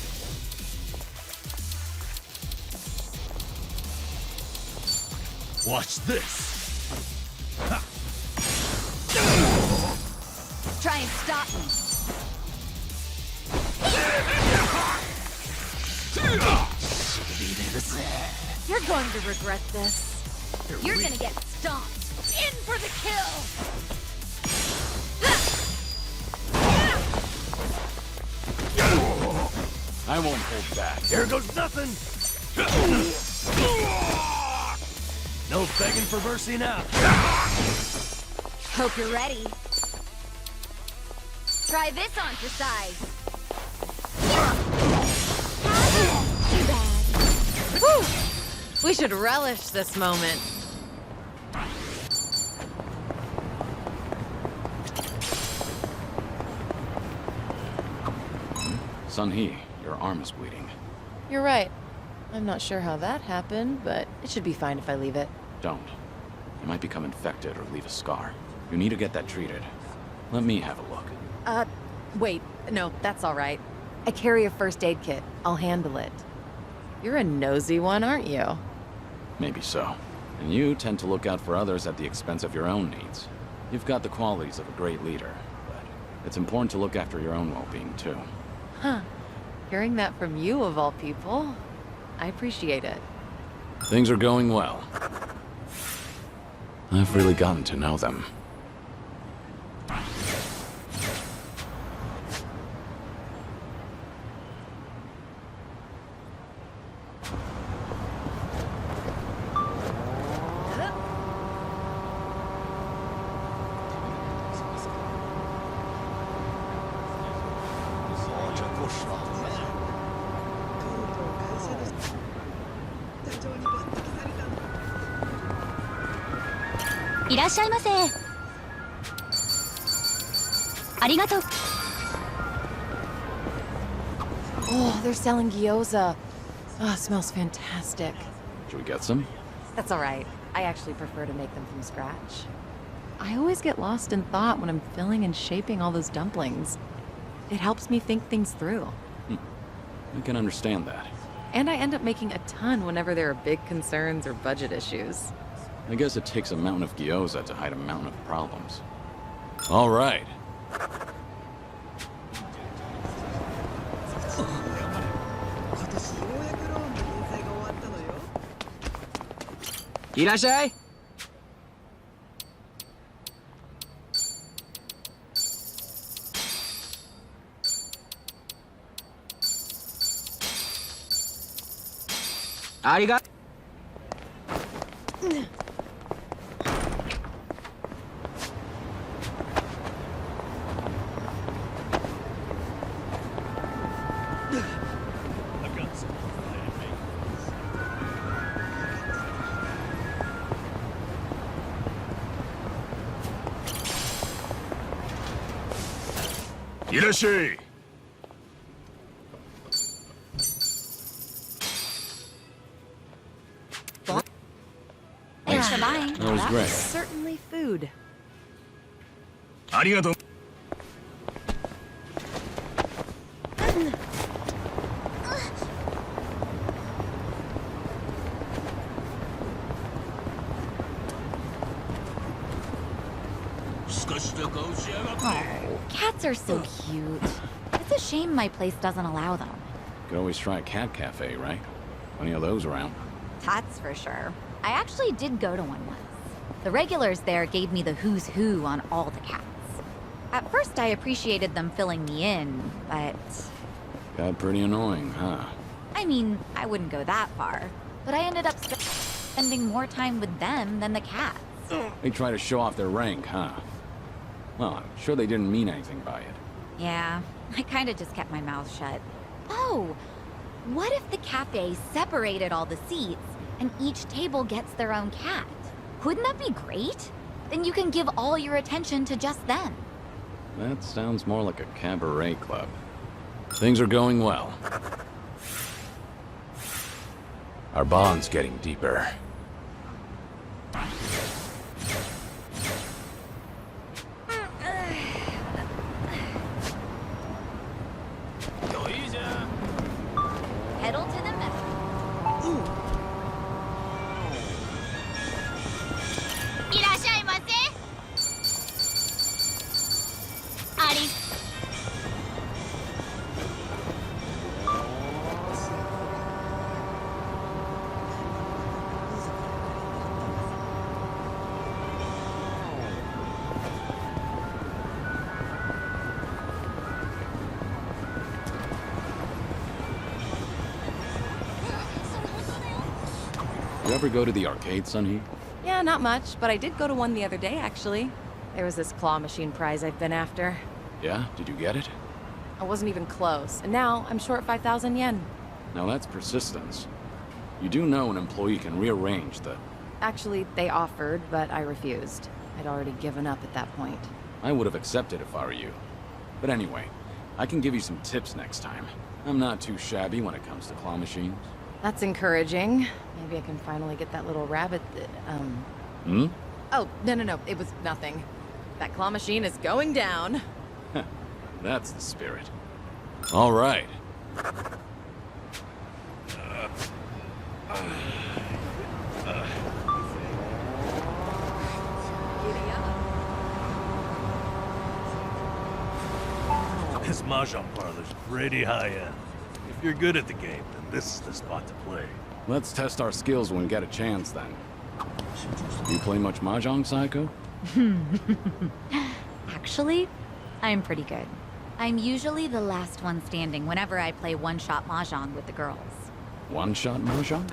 Watch this. Try and stop me. You're going to regret this. You're gonna get stomped. In for the kill! I won't hold back. Here goes nothing. No begging for mercy now. Hope you're ready. Try this on for size. Too bad. Whew. We should relish this moment. Sun-Hee, your arm is bleeding. You're right. I'm not sure how that happened, but it should be fine if I leave it. Don't. You might become infected or leave a scar. You need to get that treated. Let me have a look. Wait. No, that's all right. I carry a first aid kit. I'll handle it. You're a nosy one, aren't you? Maybe so. And you tend to look out for others at the expense of your own needs. You've got the qualities of a great leader, but it's important to look after your own well-being, too. Huh. Hearing that from you, of all people, I appreciate it. Things are going well. I've really gotten to know them. Oh, they're selling gyoza. Oh, it smells fantastic. Should we get some? That's all right. I actually prefer to make them from scratch. I always get lost in thought when I'm filling and shaping all those dumplings. It helps me think things through. I can understand that. And I end up making a ton whenever there are big concerns or budget issues. I guess it takes a mountain of gyoza to hide a mountain of problems. All right. Irashai! Arigato! Irashii! Thanks for buying. That was great. Certainly food. ありがとう。Oh, cats are so cute. It's a shame my place doesn't allow them. Could always try a cat cafe, right? Plenty of those around. That's for sure. I actually did go to one once. The regulars there gave me the who's who on all the cats. At first, I appreciated them filling me in, but... Got pretty annoying, huh? I mean, I wouldn't go that far. But I ended up spending more time with them than the cats. They try to show off their rank, huh? Well, I'm sure they didn't mean anything by it. Yeah, I kinda just kept my mouth shut. Oh, what if the cafe separated all the seats and each table gets their own cat? Wouldn't that be great? Then you can give all your attention to just them. That sounds more like a cabaret club. Things are going well. Our bond's getting deeper. Pedal to the metal. いらっしゃいませ。あり。You ever go to the arcade, Sunhee? Yeah, not much, but I did go to one the other day, actually. There was this claw machine prize I've been after. Yeah? Did you get it? I wasn't even close, and now I'm short 5,000 yen. Now that's persistence. You do know an employee can rearrange the... Actually, they offered, but I refused. I'd already given up at that point. I would have accepted if I were you. But anyway, I can give you some tips next time. I'm not too shabby when it comes to claw machines. That's encouraging. Maybe I can finally get that little rabbit that, Hmm? Oh, no, it was nothing. That claw machine is going down. That's the spirit. All right. This mahjong parlor's pretty high-end. If you're good at the game, then this is the spot to play. Let's test our skills when we get a chance, then. You play much mahjong, Psycho? Actually, I'm pretty good. I'm usually the last one standing whenever I play one-shot mahjong with the girls. One-shot mahjong?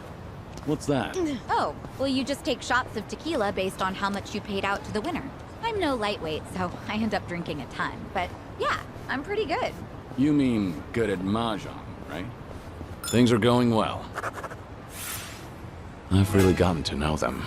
What's that? Oh, well, you just take shots of tequila based on how much you paid out to the winner. I'm no lightweight, so I end up drinking a ton. But yeah, I'm pretty good. You mean good at mahjong, right? Things are going well. I've really gotten to know them.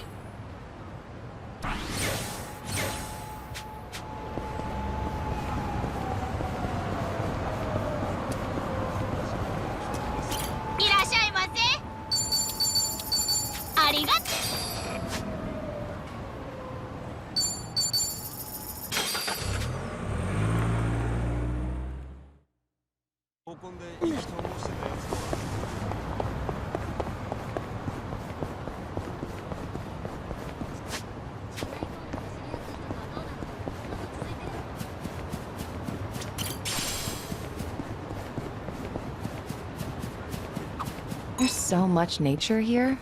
There's so much nature here.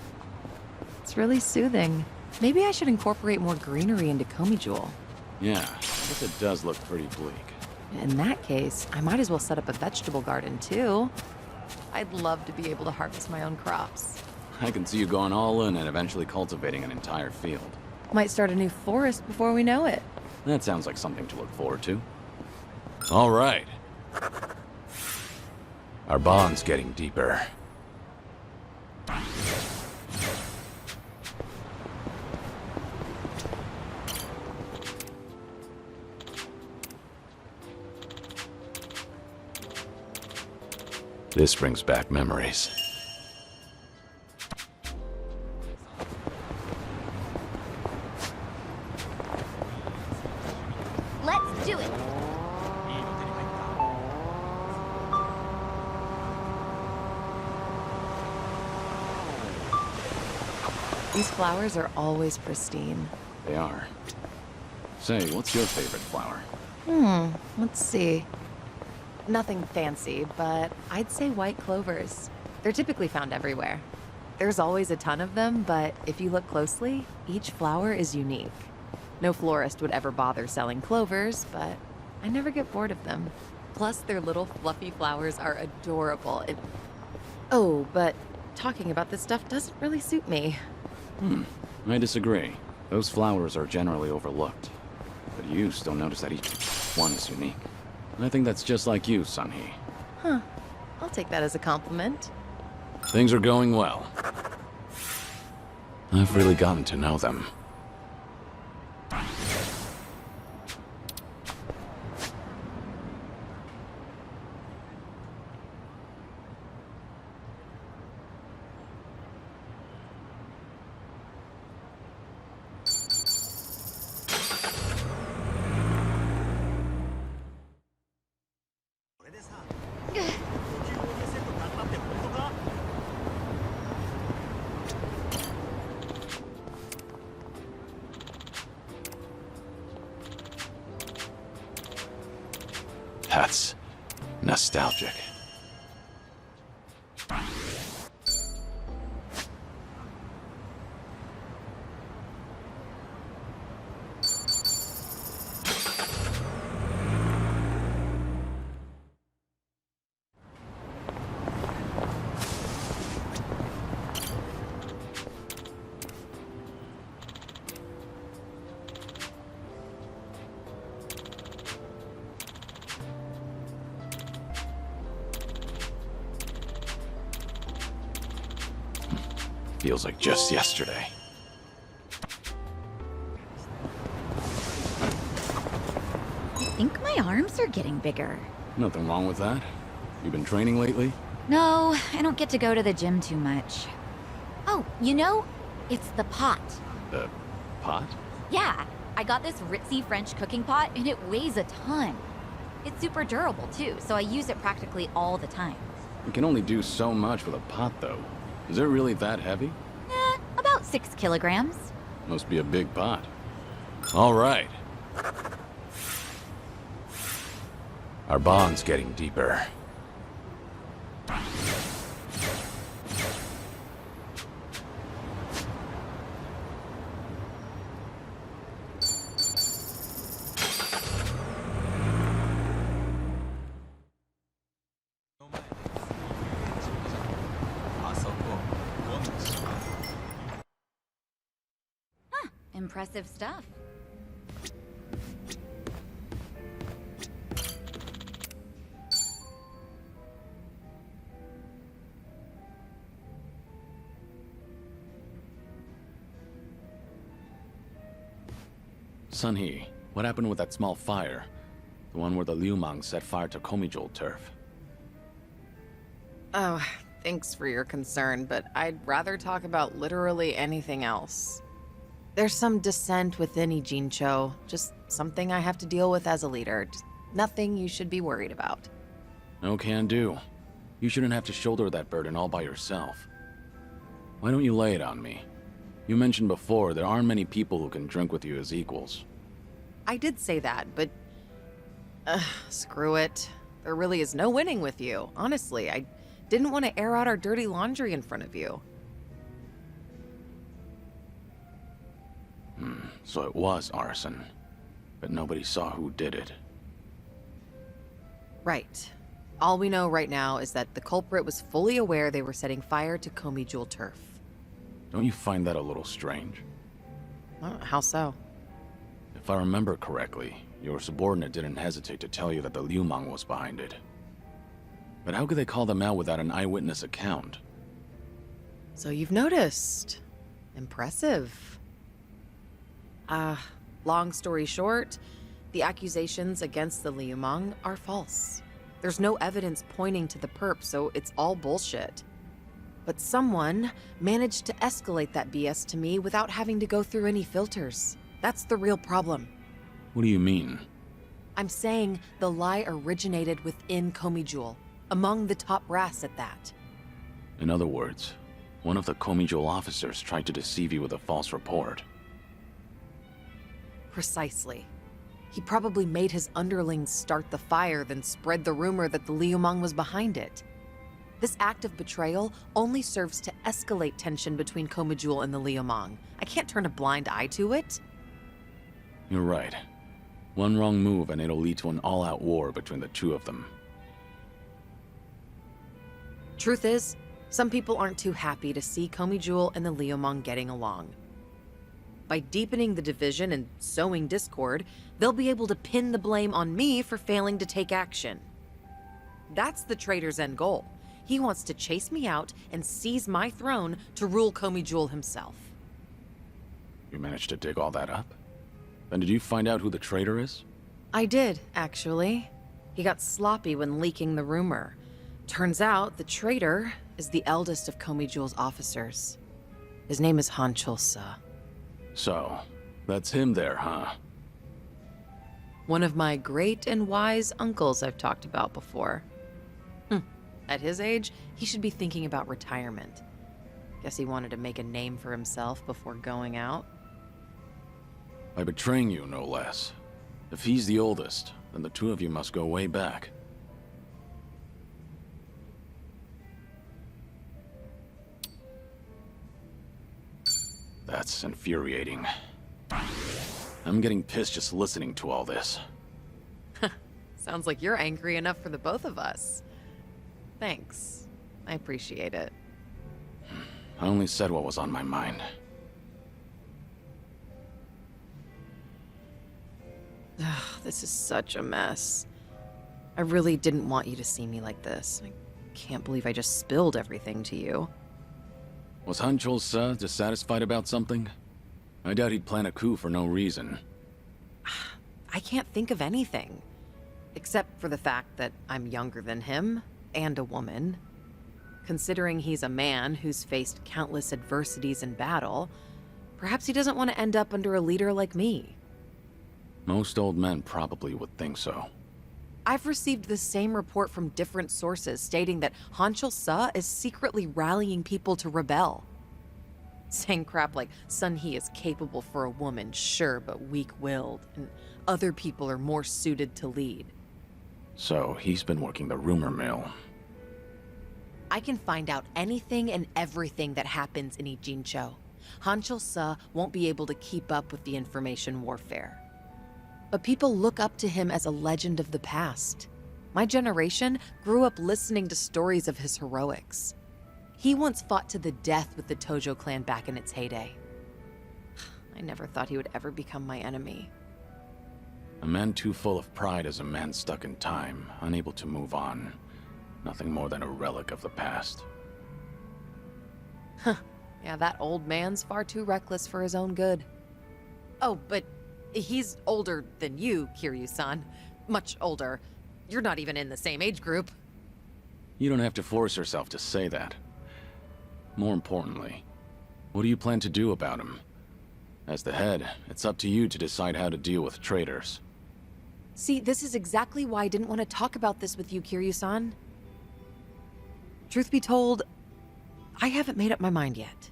It's really soothing. Maybe I should incorporate more greenery into Komijul. Yeah, I guess it does look pretty bleak. In that case, I might as well set up a vegetable garden too. I'd love to be able to harvest my own crops. I can see you going all in and eventually cultivating an entire field. Might start a new forest before we know it. That sounds like something to look forward to. All right. Our bond's getting deeper. This brings back memories. Let's do it. These flowers are always pristine. They are. Say, what's your favorite flower? Let's see. Nothing fancy, but I'd say white clovers. They're typically found everywhere. There's always a ton of them, but if you look closely, each flower is unique. No florist would ever bother selling clovers, but I never get bored of them. Plus, their little fluffy flowers are adorable. Oh, but talking about this stuff doesn't really suit me. I disagree. Those flowers are generally overlooked. But you still notice that each one is unique. And I think that's just like you, Sunhee. Huh. I'll take that as a compliment. Things are going well. I've really gotten to know them. That's nostalgic. Feels like just yesterday. I think my arms are getting bigger. Nothing wrong with that. You been training lately? No, I don't get to go to the gym too much. Oh, you know, it's the pot. The pot? Yeah, I got this ritzy French cooking pot and it weighs a ton. It's super durable too, so I use it practically all the time. You can only do so much with a pot, though. Is it really that heavy? About 6 kilograms. Must be a big pot. All right. Our bond's getting deeper. Impressive stuff. Sunhee, what happened with that small fire? The one where the Liumang set fire to Komijul turf. Oh, thanks for your concern, but I'd rather talk about literally anything else. There's some dissent within Ijincho, just something I have to deal with as a leader. Just nothing you should be worried about. No can do. You shouldn't have to shoulder that burden all by yourself. Why don't you lay it on me? You mentioned before there aren't many people who can drink with you as equals. I did say that, but... screw it. There really is no winning with you. Honestly, I didn't want to air out our dirty laundry in front of you. So it was arson. But nobody saw who did it. Right. All we know right now is that the culprit was fully aware they were setting fire to Komijul turf. Don't you find that a little strange? How so? If I remember correctly, your subordinate didn't hesitate to tell you that the Liumang was behind it. But how could they call them out without an eyewitness account? So you've noticed. Impressive. Long story short, the accusations against the Liumang are false. There's no evidence pointing to the perp, so it's all bullshit. But someone managed to escalate that BS to me without having to go through any filters. That's the real problem. What do you mean? I'm saying the lie originated within Komijul, among the top brass at that. In other words, one of the Komijul officers tried to deceive you with a false report. Precisely. He probably made his underlings start the fire, then spread the rumor that the Liumang was behind it. This act of betrayal only serves to escalate tension between Komijul and the Liumang. I can't turn a blind eye to it. You're right. One wrong move and it'll lead to an all-out war between the two of them. Truth is, some people aren't too happy to see Komijul and the Liumang getting along. By deepening the division and sowing discord, they'll be able to pin the blame on me for failing to take action. That's the traitor's end goal. He wants to chase me out and seize my throne to rule Komijul himself. You managed to dig all that up? Then did you find out who the traitor is? I did, actually. He got sloppy when leaking the rumor. Turns out the traitor is the eldest of Komijul's officers. His name is Han Chul-sa. So, that's him there, huh? One of my great and wise uncles I've talked about before. At his age, he should be thinking about retirement. Guess he wanted to make a name for himself before going out. By betraying you, no less. If he's the oldest, then the two of you must go way back. That's infuriating. I'm getting pissed just listening to all this. Sounds like you're angry enough for the both of us. Thanks. I appreciate it. I only said what was on my mind. This is such a mess. I really didn't want you to see me like this. I can't believe I just spilled everything to you. Was Han Chul-sa dissatisfied about something? I doubt he'd plan a coup for no reason. I can't think of anything. Except for the fact that I'm younger than him, and a woman. Considering he's a man who's faced countless adversities in battle, perhaps he doesn't want to end up under a leader like me. Most old men probably would think so. I've received the same report from different sources stating that Han Chul-sa is secretly rallying people to rebel. Saying crap like, Sun He is capable for a woman, sure, but weak-willed, and other people are more suited to lead. So, he's been working the rumor mill. I can find out anything and everything that happens in Ijincho. Han Chul-sa won't be able to keep up with the information warfare. But people look up to him as a legend of the past. My generation grew up listening to stories of his heroics. He once fought to the death with the Tojo Clan back in its heyday. I never thought he would ever become my enemy. A man too full of pride is a man stuck in time, unable to move on. Nothing more than a relic of the past. Yeah, that old man's far too reckless for his own good. Oh, but he's older than you, Kiryu-san. Much older. You're not even in the same age group. You don't have to force yourself to say that. More importantly, what do you plan to do about him? As the head, it's up to you to decide how to deal with traitors. See, this is exactly why I didn't want to talk about this with you, Kiryu-san. Truth be told, I haven't made up my mind yet.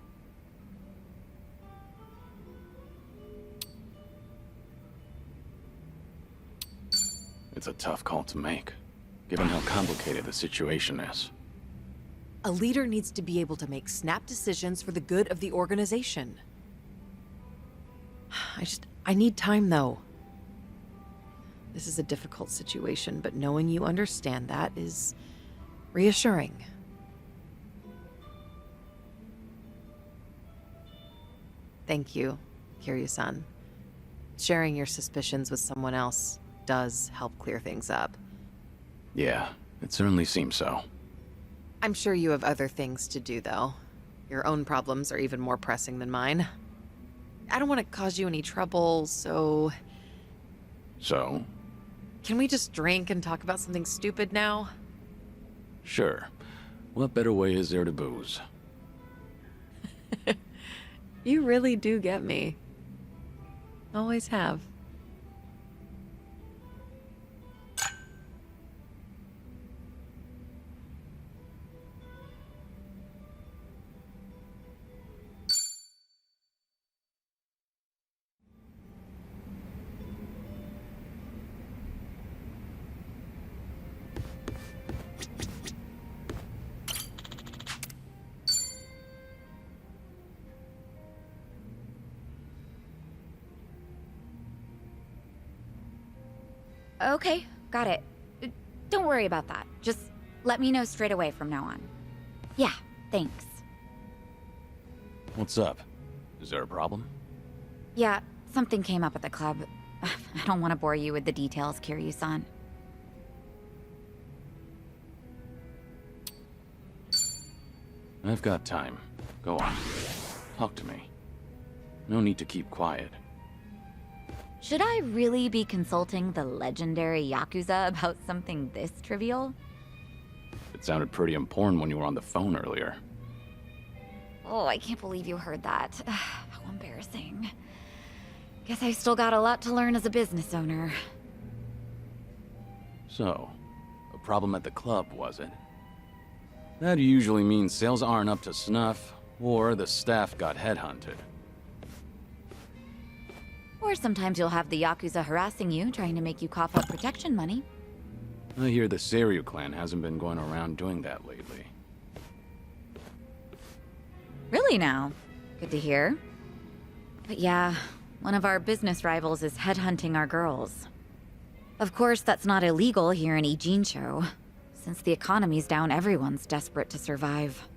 It's a tough call to make, given how complicated the situation is. A leader needs to be able to make snap decisions for the good of the organization. I need time, though. This is a difficult situation, but knowing you understand that is reassuring. Thank you, Kiryu-san. Sharing your suspicions with someone else does help clear things up. Yeah, it certainly seems so. I'm sure you have other things to do, though. Your own problems are even more pressing than mine. I don't want to cause you any trouble, so... So? Can we just drink and talk about something stupid now? Sure. What better way is there to booze? You really do get me. Always have. Okay, got it. Don't worry about that. Just let me know straight away from now on. Yeah, thanks. What's up? Is there a problem? Yeah, something came up at the club. I don't want to bore you with the details, Kiryu-san. I've got time. Go on. Talk to me. No need to keep quiet. Should I really be consulting the legendary Yakuza about something this trivial? It sounded pretty important when you were on the phone earlier. Oh, I can't believe you heard that. How embarrassing. Guess I still got a lot to learn as a business owner. So, a problem at the club, was it? That usually means sales aren't up to snuff, or the staff got headhunted. Or sometimes you'll have the Yakuza harassing you, trying to make you cough up protection money. I hear the Tojo Clan hasn't been going around doing that lately. Really now? Good to hear. But yeah, one of our business rivals is headhunting our girls. Of course, that's not illegal here in Ijincho. Since the economy's down, everyone's desperate to survive.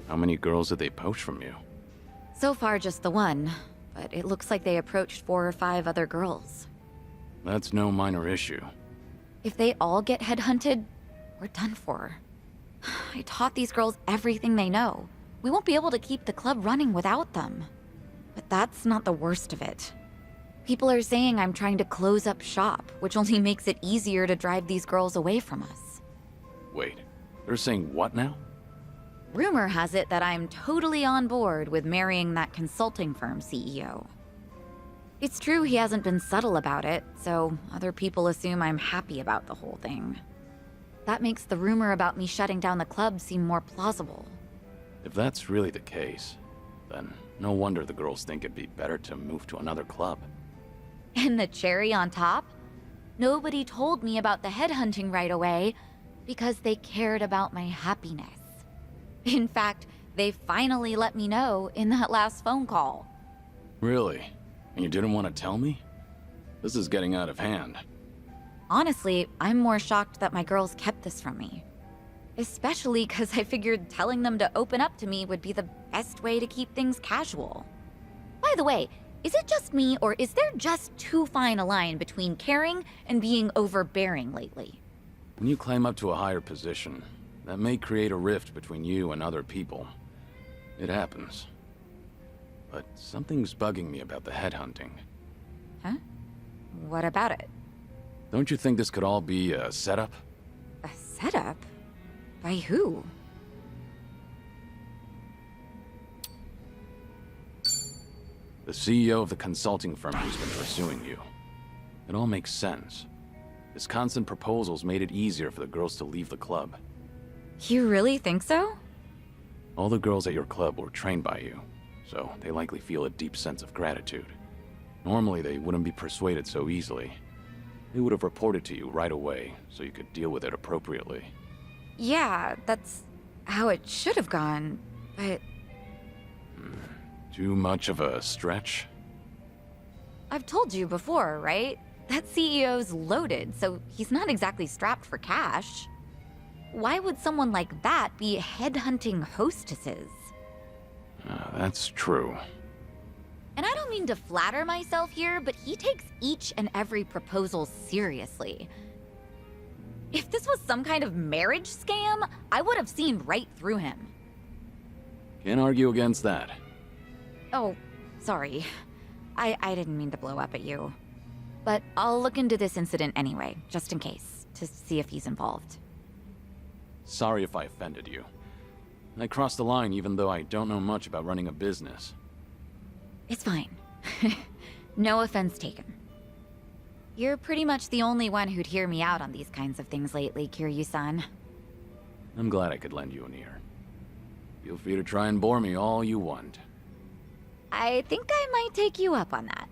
How many girls did they poach from you? So far, just the one. But it looks like they approached 4 or 5 other girls. That's no minor issue. If they all get headhunted, we're done for. I taught these girls everything they know. We won't be able to keep the club running without them. But that's not the worst of it. People are saying I'm trying to close up shop, which only makes it easier to drive these girls away from us. Wait, they're saying what now? Rumor has it that I'm totally on board with marrying that consulting firm CEO. It's true he hasn't been subtle about it, so other people assume I'm happy about the whole thing. That makes the rumor about me shutting down the club seem more plausible. If that's really the case, then no wonder the girls think it'd be better to move to another club. And the cherry on top? Nobody told me about the headhunting right away because they cared about my happiness. In fact, they finally let me know in that last phone call. Really? And you didn't want to tell me? This is getting out of hand. Honestly, I'm more shocked that my girls kept this from me. Especially because I figured telling them to open up to me would be the best way to keep things casual. By the way, is it just me, or is there just too fine a line between caring and being overbearing lately? When you climb up to a higher position, that may create a rift between you and other people. It happens. But something's bugging me about the headhunting. Huh? What about it? Don't you think this could all be a setup? A setup? By who? The CEO of the consulting firm who's been pursuing you. It all makes sense. His constant proposals made it easier for the girls to leave the club. You really think so? All the girls at your club were trained by you, so they likely feel a deep sense of gratitude. Normally, they wouldn't be persuaded so easily. They would have reported to you right away, so you could deal with it appropriately. Yeah, that's how it should have gone, but... Too much of a stretch? I've told you before, right? That CEO's loaded, so he's not exactly strapped for cash. Why would someone like that be headhunting hostesses? That's true. And I don't mean to flatter myself here, but he takes each and every proposal seriously. If this was some kind of marriage scam, I would have seen right through him. Can't argue against that. Oh, sorry. I didn't mean to blow up at you. But I'll look into this incident anyway, just in case, to see if he's involved. Sorry if I offended you. I crossed the line even though I don't know much about running a business. It's fine. No offense taken. You're pretty much the only one who'd hear me out on these kinds of things lately, Kiryu-san. I'm glad I could lend you an ear. Feel free to try and bore me all you want. I think I might take you up on that.